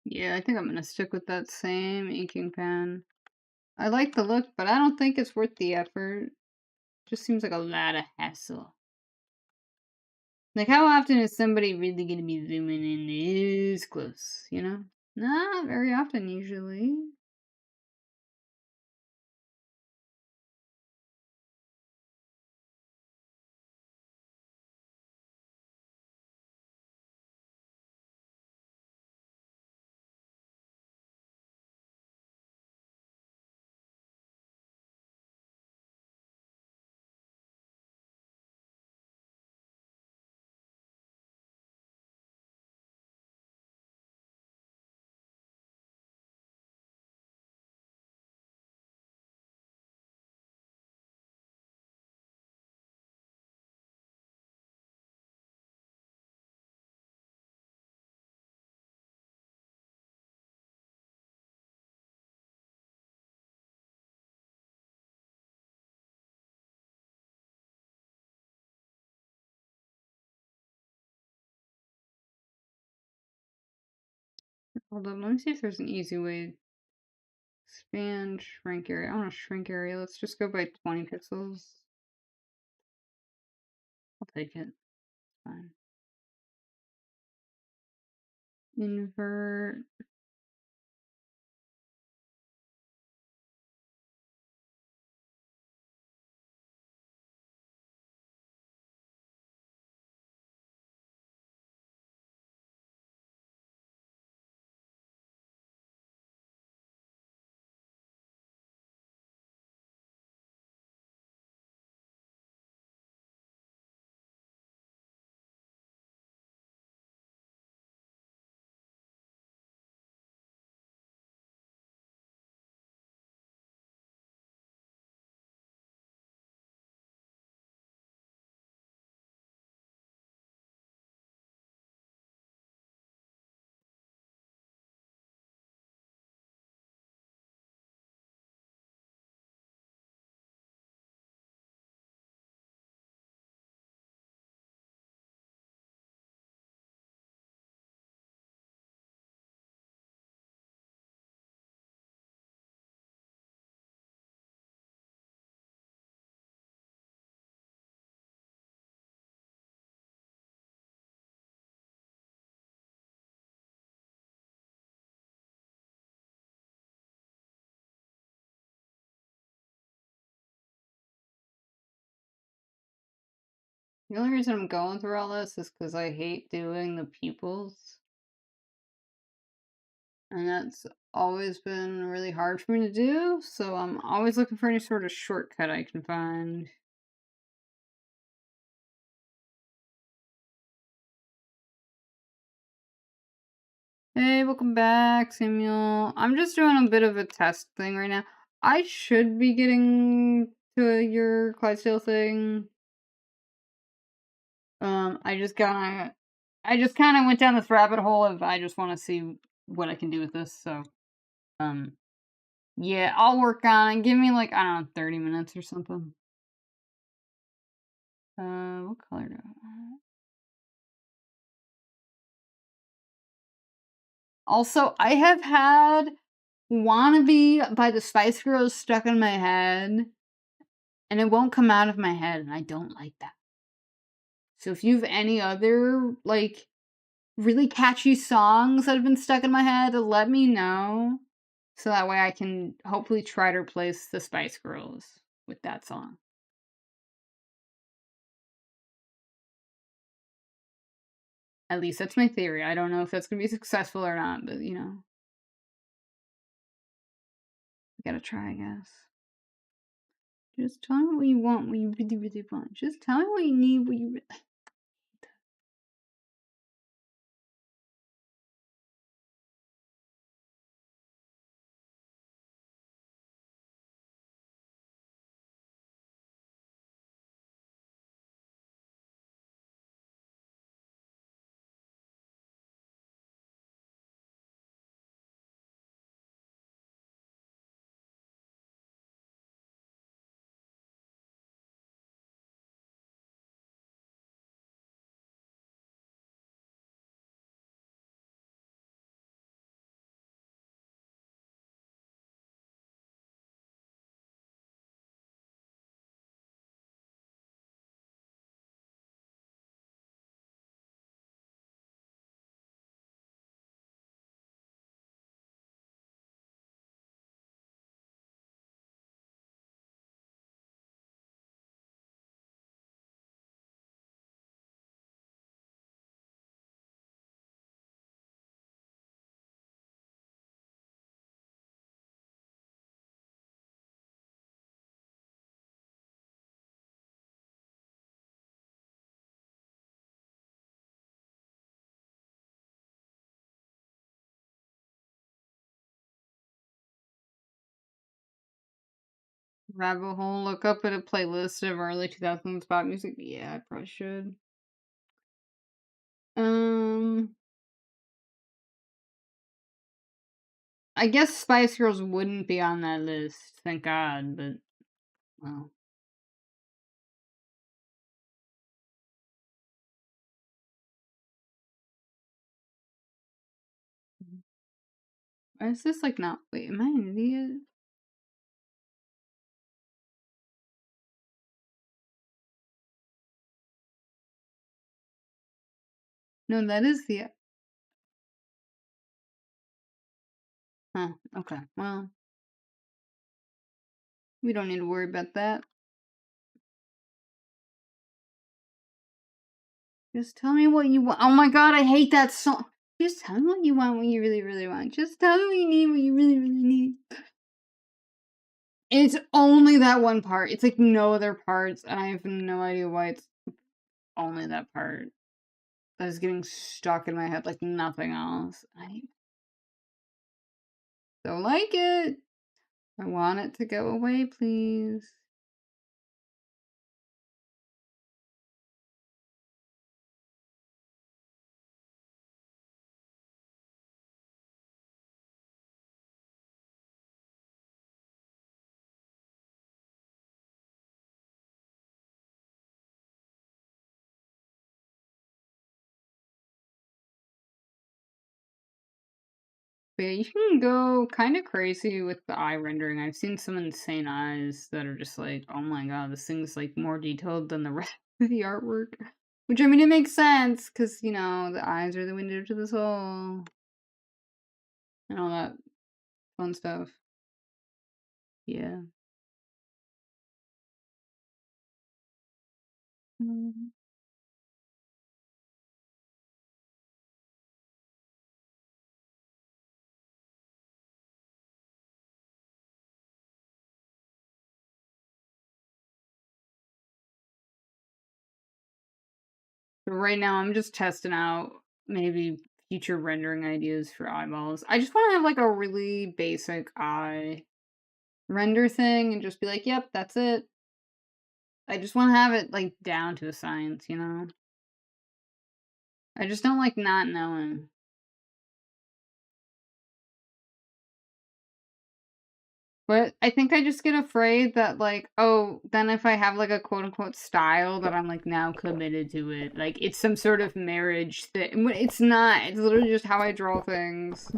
Yeah, I think I'm gonna stick with that same inking pen. I like the look, but I don't think it's worth the effort. Just seems like a lot of hassle. Like, how often is somebody really gonna be zooming in this close, you know? Not very often, usually. Hold on, let me see if there's an easy way. Expand shrink area. I want to shrink area. Let's just go by 20 pixels. I'll take it. Fine. Invert. The only reason I'm going through all this is because I hate doing the pupils. And that's always been really hard for me to do, so I'm always looking for any sort of shortcut I can find. Hey, welcome back, Samuel. I'm just doing a bit of a test thing right now. I should be getting to your Clydesdale thing. I just kinda went down this rabbit hole of I just wanna see what I can do with this, so, um, yeah, I'll work on it. Give me, like, I don't know, 30 minutes or something. What color do I want? Also, I have had "Wannabe" by the Spice Girls stuck in my head, and it won't come out of my head, and I don't like that. So if you have any other, like, really catchy songs that have been stuck in my head, let me know, so that way I can hopefully try to replace the Spice Girls with that song. At least that's my theory. I don't know if that's gonna be successful or not, but, we gotta try, I guess. Just tell me what you want, what you really, really want. Just tell me what you need, what you really. Rabbit hole, look up at a playlist of early 2000s pop music. Yeah, I probably should. Um, I guess Spice Girls wouldn't be on that list, thank God, but, well. Why is this, like, not wait, am I an idiot? No, that is the huh, okay, well, we don't need to worry about that. Just tell me what you want. Oh my god, I hate that song. Just tell me what you want, what you really, really want. Just tell me what you need, what you really, really need. It's only that one part. It's like no other parts, and I have no idea why it's only that part that is getting stuck in my head like nothing else. I don't like it. I want it to go away, please. But yeah, you can go kind of crazy with the eye rendering. I've seen some insane eyes that are just like, oh my god, this thing's like more detailed than the rest of the artwork. Which I mean, it makes sense because you know the eyes are the window to the soul and all that fun stuff. Yeah. Mhm. But right now, I'm just testing out maybe future rendering ideas for eyeballs. I just want to have like a really basic eye render thing and just be like, yep, that's it. I just want to have it like down to a science, you know? I just don't like not knowing. But I think I just get afraid that like, oh, then if I have like a quote unquote style that I'm like now committed to it, like it's some sort of marriage thing. When it's not. It's literally just how I draw things.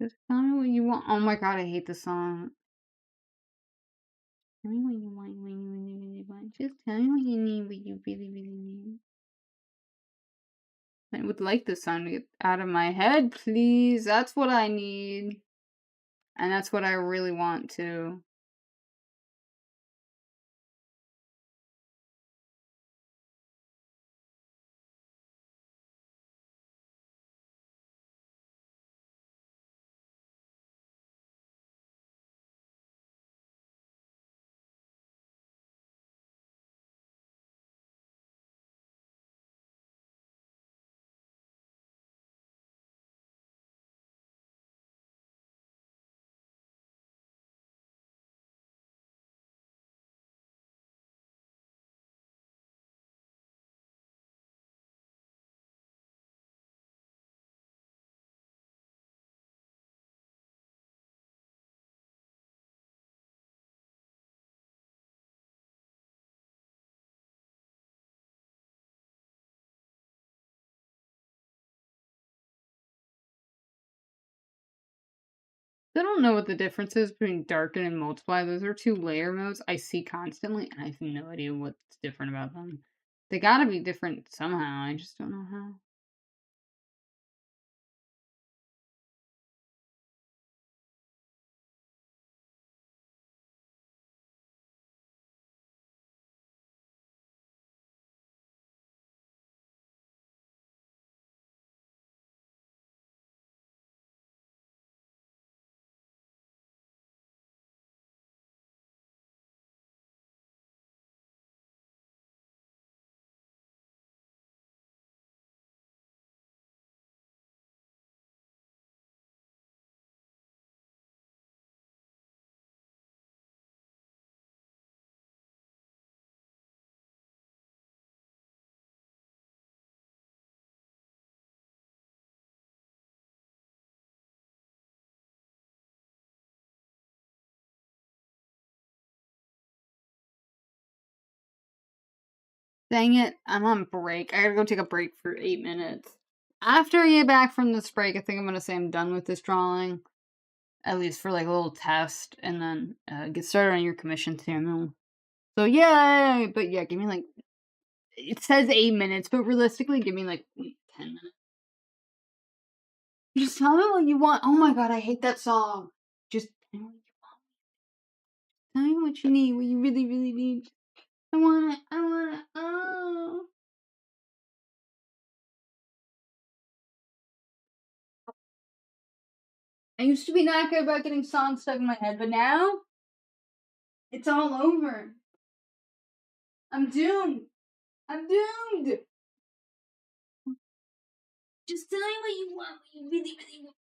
Just tell me what you want. Oh my god, I hate the song. Tell me what you want, what you really, really want. Just tell me what you need, what you really, really need. I would like this song to get out of my head, please. That's what I need. And that's what I really want to. I don't know what the difference is between darken and multiply. Those are two layer modes I see constantly, and I have no idea what's different about them. They gotta be different somehow. I just don't know how. Dang it, I'm on break. I gotta go take a break for 8 minutes. after I get back from this break, I think I'm gonna say I'm done with this drawing, at least for like a little test, and then get started on your commission channel. So yeah, but yeah, give me like it says 8 minutes, but realistically, give me like 10 minutes. Just tell me what you want. Oh my god, I hate that song. Just tell me what you want. Tell me what you need. What you really, really need. I want it. I want it. Oh. I used to be not good about getting songs stuck in my head, but now it's all over. I'm doomed. I'm doomed. Just tell me what you want. What you really, really want.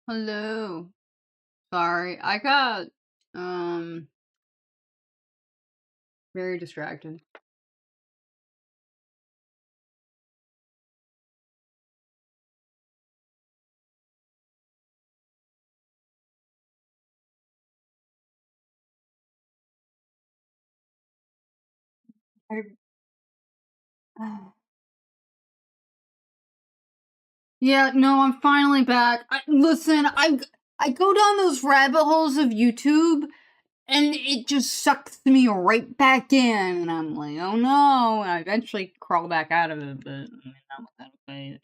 Hello. Sorry, I got um very distracted. Yeah, no, I'm finally back. Listen, I go down those rabbit holes of YouTube, and it just sucks me right back in, and I'm like, oh no, and I eventually crawl back out of it, but I mean, not without a fight.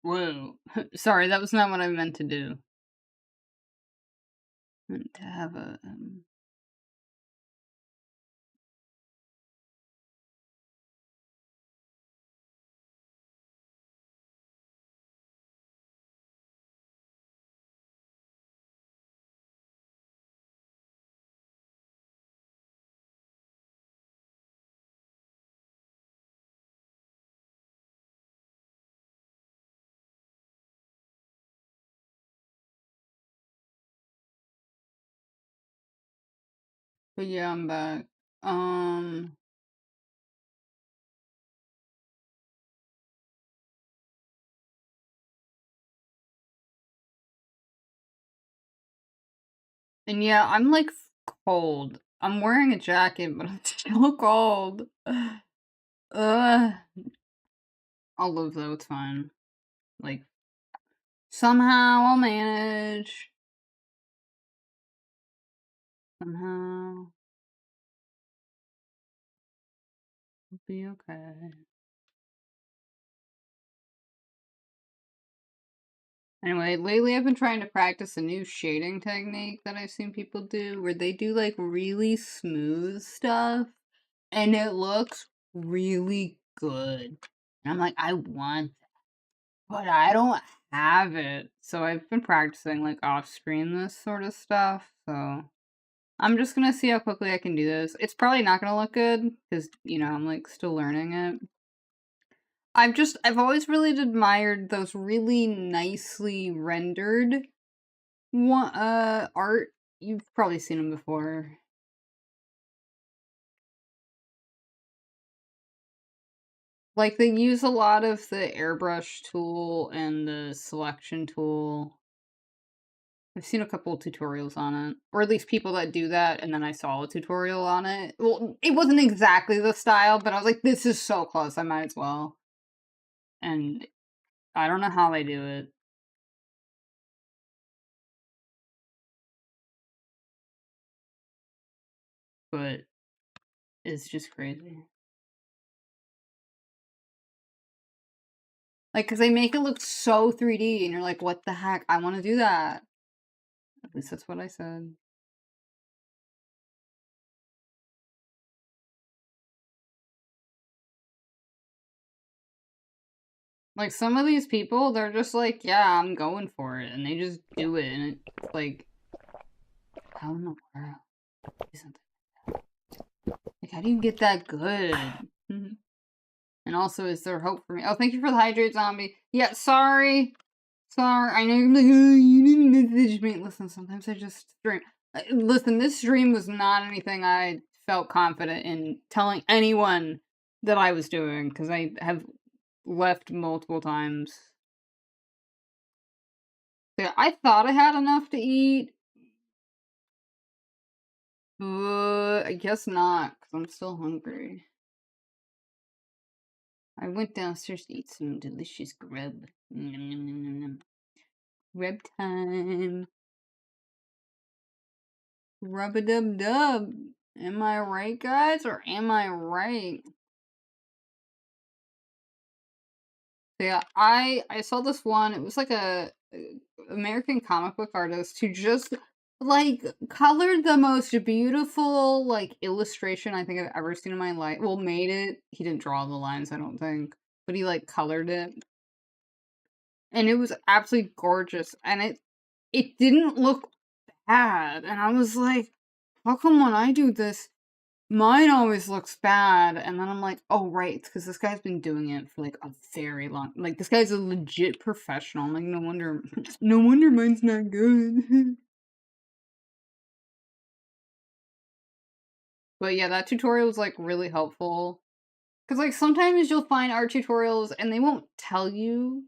Whoa, sorry, that was not what I meant to do. I meant to have a But yeah, I'm back. Um, and yeah, I'm like cold. I'm wearing a jacket, but I'm still cold. I'll live though. It's fine. Like somehow I'll manage. Somehow it'll be okay. Anyway, lately I've been trying to practice a new shading technique that I've seen people do where they do like really smooth stuff and it looks really good. And I'm like, I want that, but I don't have it. So I've been practicing like off screen this sort of stuff. So I'm just gonna see how quickly I can do this. It's probably not gonna look good because, I'm like still learning it. I've always really admired those really nicely rendered art. You've probably seen them before. Like, they use a lot of the airbrush tool and the selection tool. I've seen a couple of tutorials on it, or at least people that do that, and then I saw a tutorial on it. Well, it wasn't exactly the style, but I was like, "This is so close, I might as well." And I don't know how they do it. But it's just crazy. Like, cause they make it look so 3D, and you're like, "What the heck? I wanna do that." At least that's what I said. Like, some of these people, they're just like, "Yeah, I'm going for it," and they just do it, and it's like, how in the world isn't like, how do you get that good? Mhm. And also, is there hope for me? Oh, thank you for the hydrate, zombie. Yeah, sorry. Sorry. I know you're like, "Oh, you didn't message me." Listen, sometimes I just stream. Listen, this stream was not anything I felt confident in telling anyone that I was doing, because I have left multiple times. Yeah, I thought I had enough to eat, but I guess not, because I'm still hungry. I went downstairs to eat some delicious grub. Nom, nom, nom, nom, nom. Grub time. Rub-a-dub-dub. Am I right, guys, or am I right? So yeah, I saw this one. It was like a American comic book artist who just like colored the most beautiful like illustration I think I've ever seen in my life. Well, made it. He didn't draw the lines, I don't think, but he like colored it, and it was absolutely gorgeous. And it didn't look bad, and I was like, how come when I do this, mine always looks bad? And then I'm like, oh, right, it's because this guy's been doing it for like a very long, like this guy's a legit professional. I'm like, no wonder, no wonder mine's not good. But yeah, that tutorial was like really helpful. Because like sometimes you'll find art tutorials and they won't tell you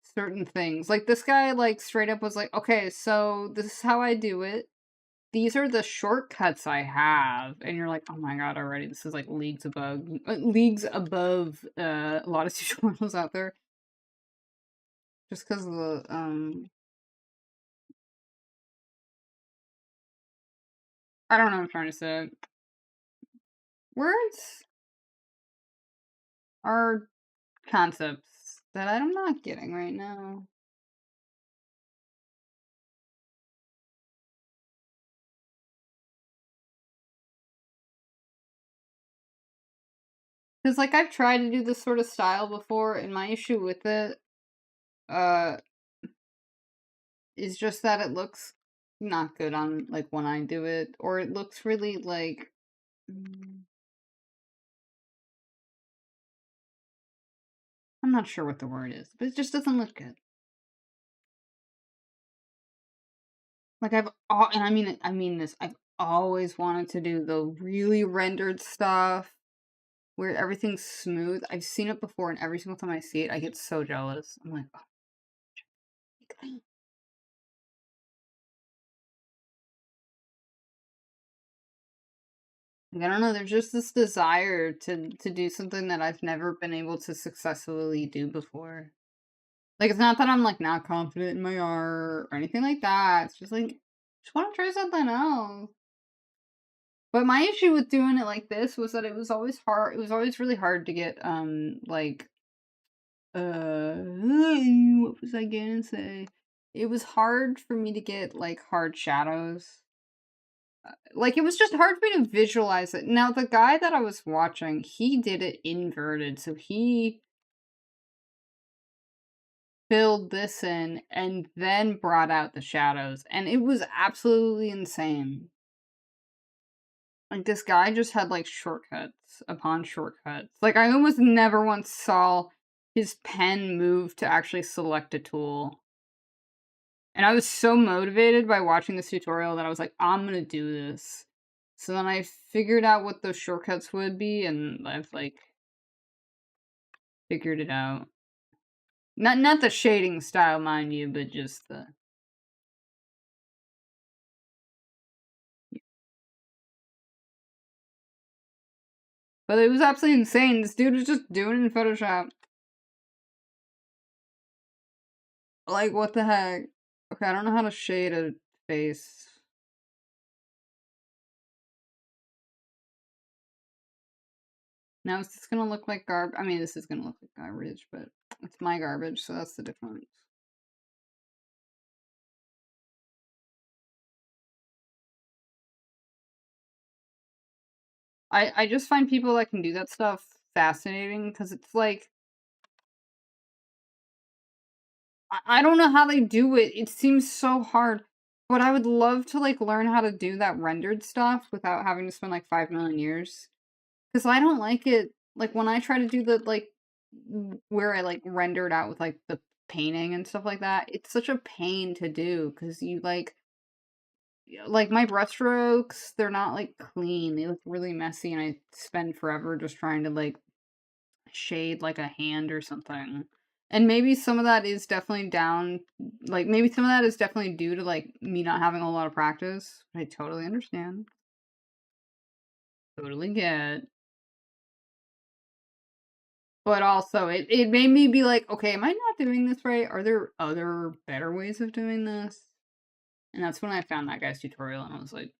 certain things. Like this guy like straight up was like, okay, so this is how I do it. These are the shortcuts I have, and you're like, "Oh my god, already this is like leagues above a lot of tutorials out there." Just because of the I don't know what I'm trying to say. Words are concepts that I'm not getting right now. Because like I've tried to do this sort of style before, and my issue with it uh is just that it looks not good on like when I do it, or it looks really like. mm, I'm not sure what the word is, but it just doesn't look good. Like and I mean this. I've always wanted to do the really rendered stuff where everything's smooth. I've seen it before, and every single time I see it, I get so jealous. I'm like, oh, like, I don't know. There's just this desire to do something that I've never been able to successfully do before. Like it's not that I'm like not confident in my art or anything like that. It's just like just want to try something else. But my issue with doing it like this was that it was always hard. It was always really hard to get like what was I gonna say? It was hard for me to get like hard shadows. Like it was just hard for me to visualize it. Now the guy that I was watching, he did it inverted, so he filled this in and then brought out the shadows, and it was absolutely insane. Like this guy just had like shortcuts upon shortcuts. Like I almost never once saw his pen move to actually select a tool. And I was so motivated by watching this tutorial that I was like, I'm gonna do this. So then I figured out what those shortcuts would be, and I've like figured it out. Not the shading style, mind you, but just the But it was absolutely insane. This dude was just doing it in Photoshop. Like, what the heck? Okay, I don't know how to shade a face. Now, is this gonna look like I mean, this is gonna look like garbage, but it's my garbage, so that's the difference. I just find people that can do that stuff fascinating because it's like I don't know how they do it. It seems so hard. But I would love to like learn how to do that rendered stuff without having to spend like 5 million years. Because I don't like it. Like when I try to do the like where I like rendered out with like the painting and stuff like that, it's such a pain to do because you like my brushstrokes, they're not like clean. They look really messy and I spend forever just trying to like shade like a hand or something. And maybe some of that is definitely down like maybe some of that is definitely due to like me not having a lot of practice. I totally understand. Totally get. But also it made me be like, okay, am I not doing this right? Are there other better ways of doing this? And that's when I found that guy's tutorial and I was like,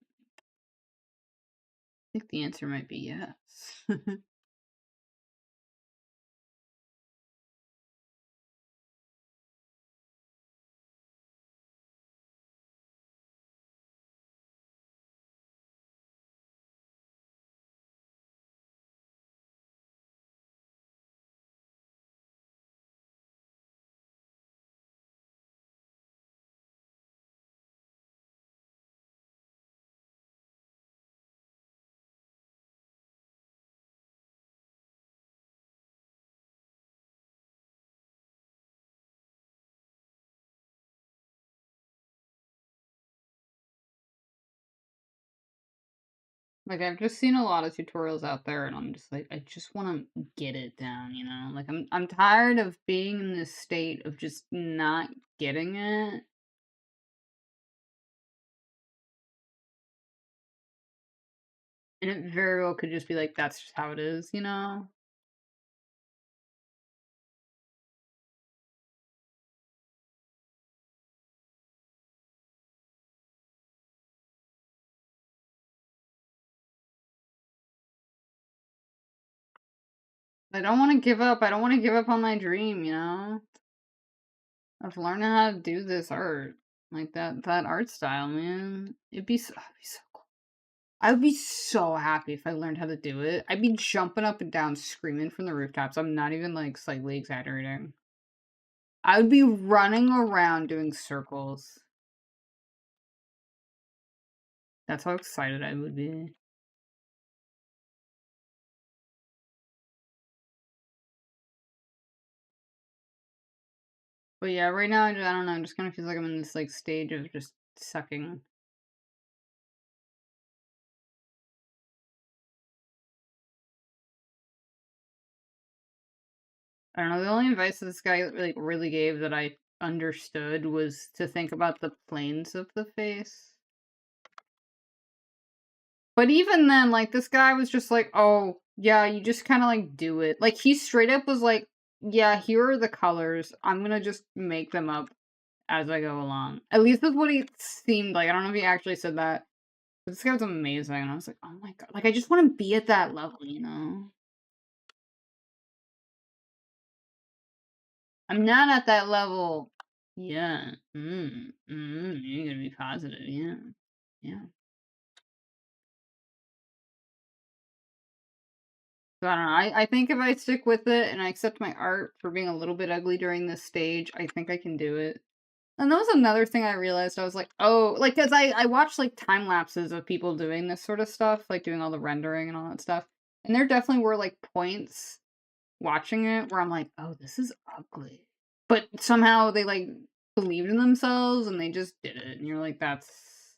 I think the answer might be yes. Like, I've just seen a lot of tutorials out there, and I'm just like, I just wanna get it down, you know? Like, I'm tired of being in this state of just not getting it. And it very well could just be like, that's just how it is, you know? I don't wanna give up. I don't wanna give up on my dream, you know? Of learning how to do this art. Like, that art style, man. It'd be so cool. I would be so happy if I learned how to do it. I'd be jumping up and down, screaming from the rooftops. I'm not even, like, slightly exaggerating. I would be running around doing circles. That's how excited I would be. But yeah, right now, I don't know, it just kinda feels like I'm in this, like, stage of just sucking. I don't know, the only advice that this guy, like, really gave that I understood was to think about the planes of the face. But even then, like, this guy was just like, "Oh, yeah, you just kinda, like, do it." Like, he straight up was like, "Yeah, here are the colors. I'm gonna just make them up as I go along." At least that's what he seemed like. I don't know if he actually said that. But this guy was amazing, and I was like, "Oh my god." Like, I just wanna be at that level, you know? I'm not at that level. Yeah. You're gonna be positive, yeah. Yeah. So I don't know, I think if I stick with it and I accept my art for being a little bit ugly during this stage, I think I can do it. And that was another thing I realized, I was like, "Oh," like, 'cause I watched, like, time lapses of people doing this sort of stuff, like, doing all the rendering and all that stuff, and there definitely were, like, points watching it where I'm like, "Oh, this is ugly." But somehow they, like, believed in themselves and they just did it, and you're like, "That's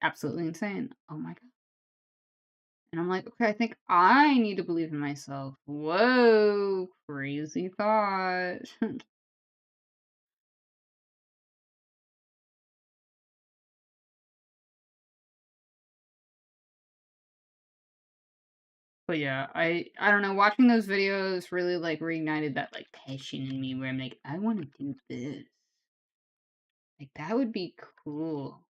absolutely insane. Oh my god." And I'm like, "Okay, I think I need to believe in myself." Whoa, crazy thought. But yeah, I don't know, watching those videos really, like, reignited that, like, passion in me where I'm like, "I wanna do this." Like, that would be cool.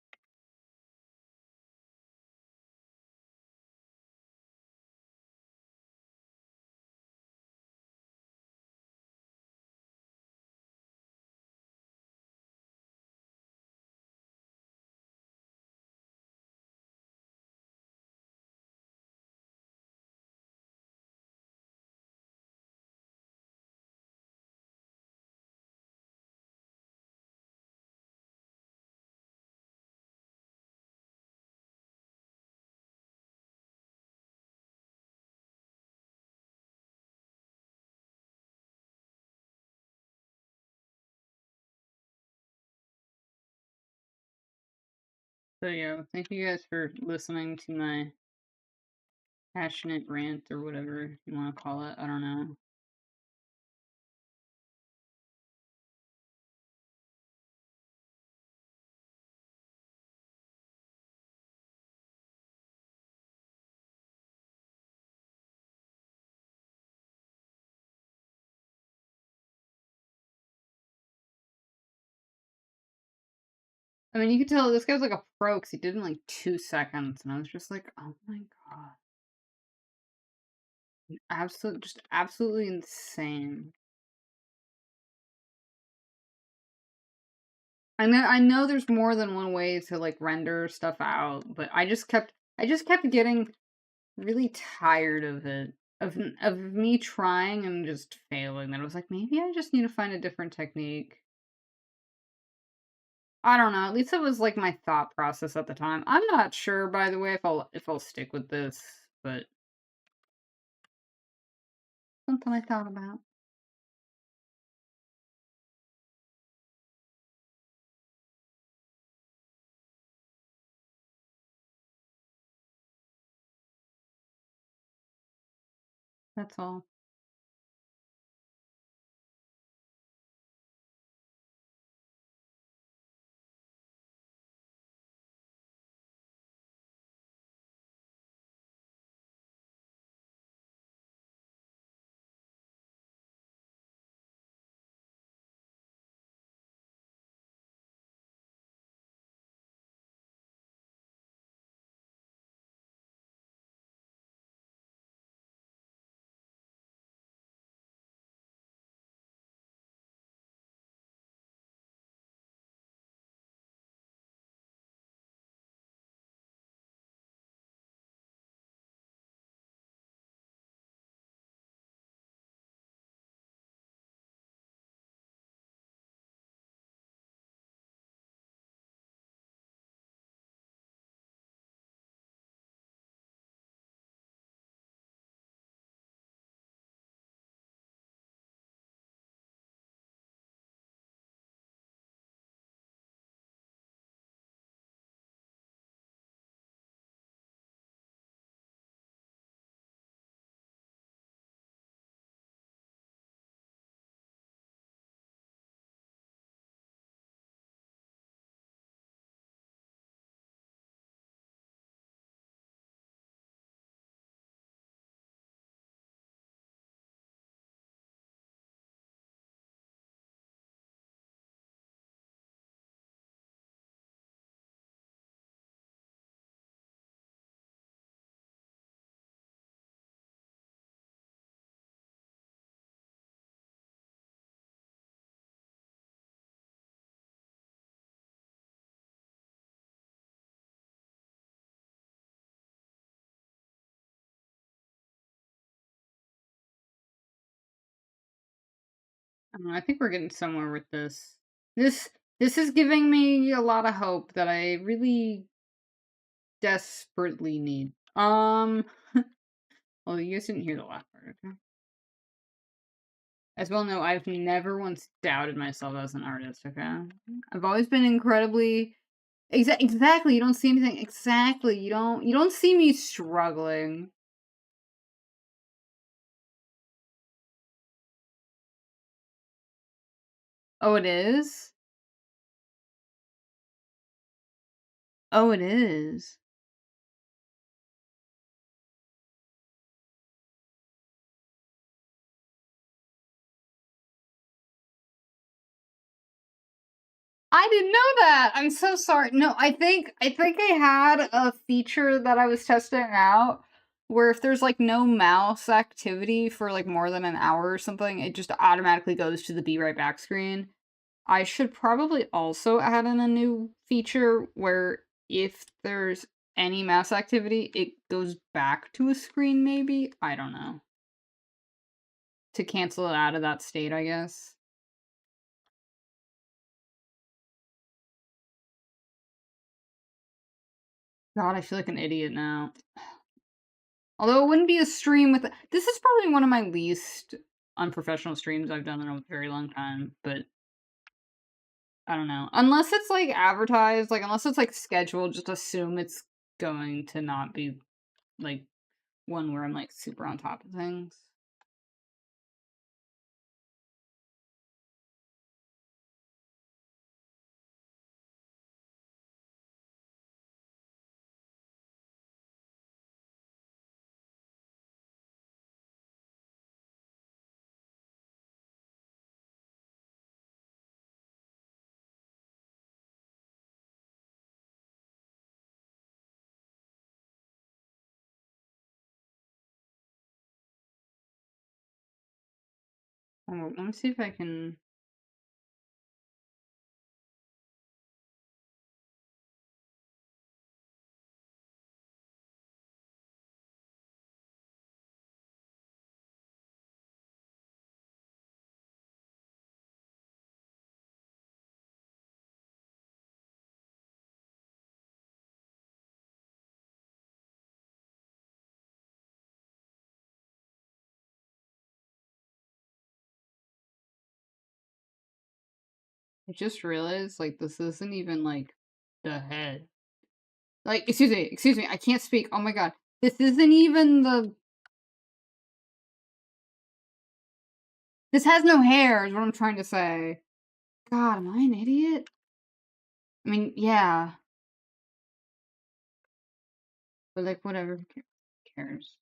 So, yeah, thank you guys for listening to my passionate rant or whatever you wanna call it, I don't know. I mean, you could tell this guy was, like, a pro because he did it in, like, 2 seconds, and I was just like, "Oh my god." Just absolutely insane. I know there's more than one way to, like, render stuff out, but I just kept getting really tired of it, of me trying and just failing, and I was like, "Maybe I just need to find a different technique." I don't know, at least that was, like, my thought process at the time. I'm not sure, by the way, if I'll stick with this, but something I thought about. That's all. I don't know, I think we're getting somewhere with this. This this is giving me a lot of hope that I really desperately need. Well, you guys didn't hear the last part, okay? As well know, I've never once doubted myself as an artist, okay? I've always been incredibly exactly, you don't see anything exactly, you don't see me struggling. Oh, it is? Oh, it is? I didn't know that! I'm so sorry. No, I think I had a feature that I was testing out where if there's, like, no mouse activity for, like, more than an hour or something, it just automatically goes to the be right back screen. I should probably also add in a new feature where if there's any mouse activity, it goes back to a screen maybe? I don't know. To cancel it out of that state, I guess. God, I feel like an idiot now. Although it wouldn't be a stream with this is probably one of my least unprofessional streams I've done in a very long time, but I don't know. Unless it's, like, advertised, like, unless it's, like, scheduled, just assume it's going to not be, like, one where I'm, like, super on top of things. Oh, let me see if I can I just realized, like, this isn't even, like, the head. Like, excuse me, I can't speak, oh my god. This isn't even the this has no hair is what I'm trying to say. God, am I an idiot? I mean, yeah, but, like, whatever, who cares?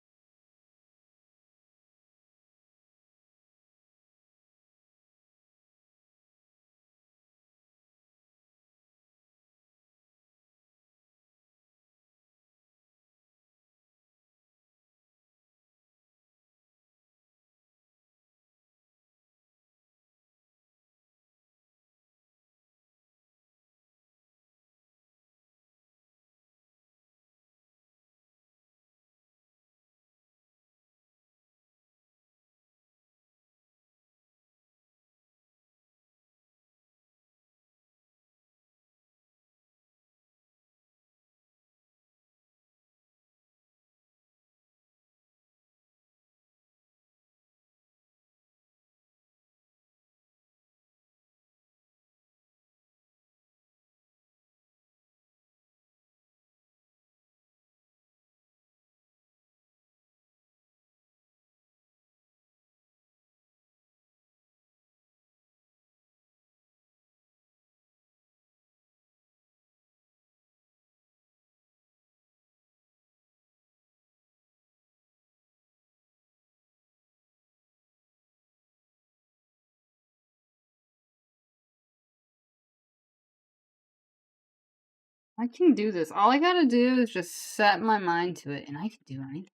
I can do this. All I gotta do is just set my mind to it, and I can do anything.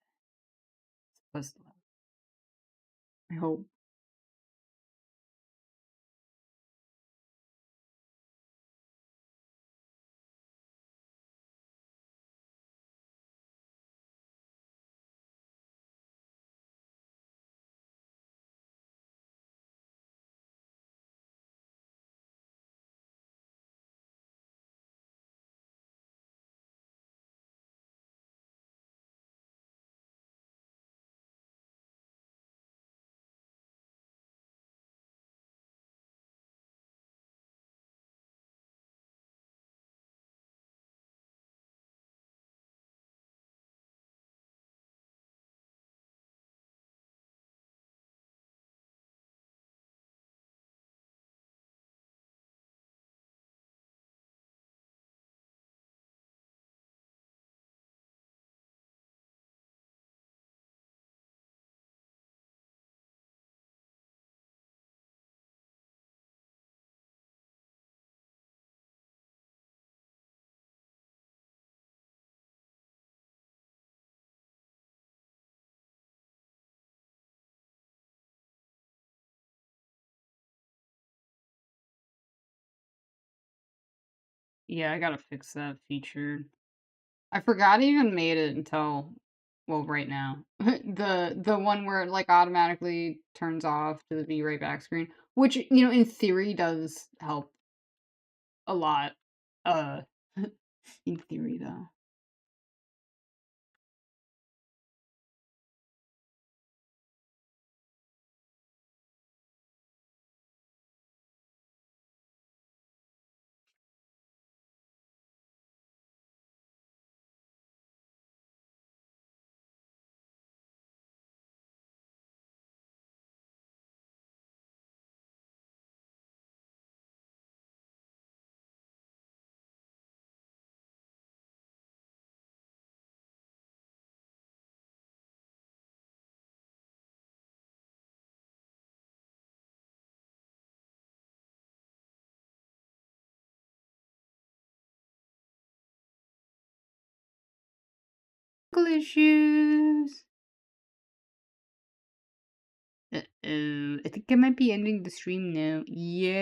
Supposed to. I hope. Yeah, I gotta fix that feature. I forgot I even made it until, well, right now. The one where it, like, automatically turns off to the be right back screen, which, in theory does help a lot, uh, in theory, though. Technical issues. Uh-oh, I think I might be ending the stream now. Yeah.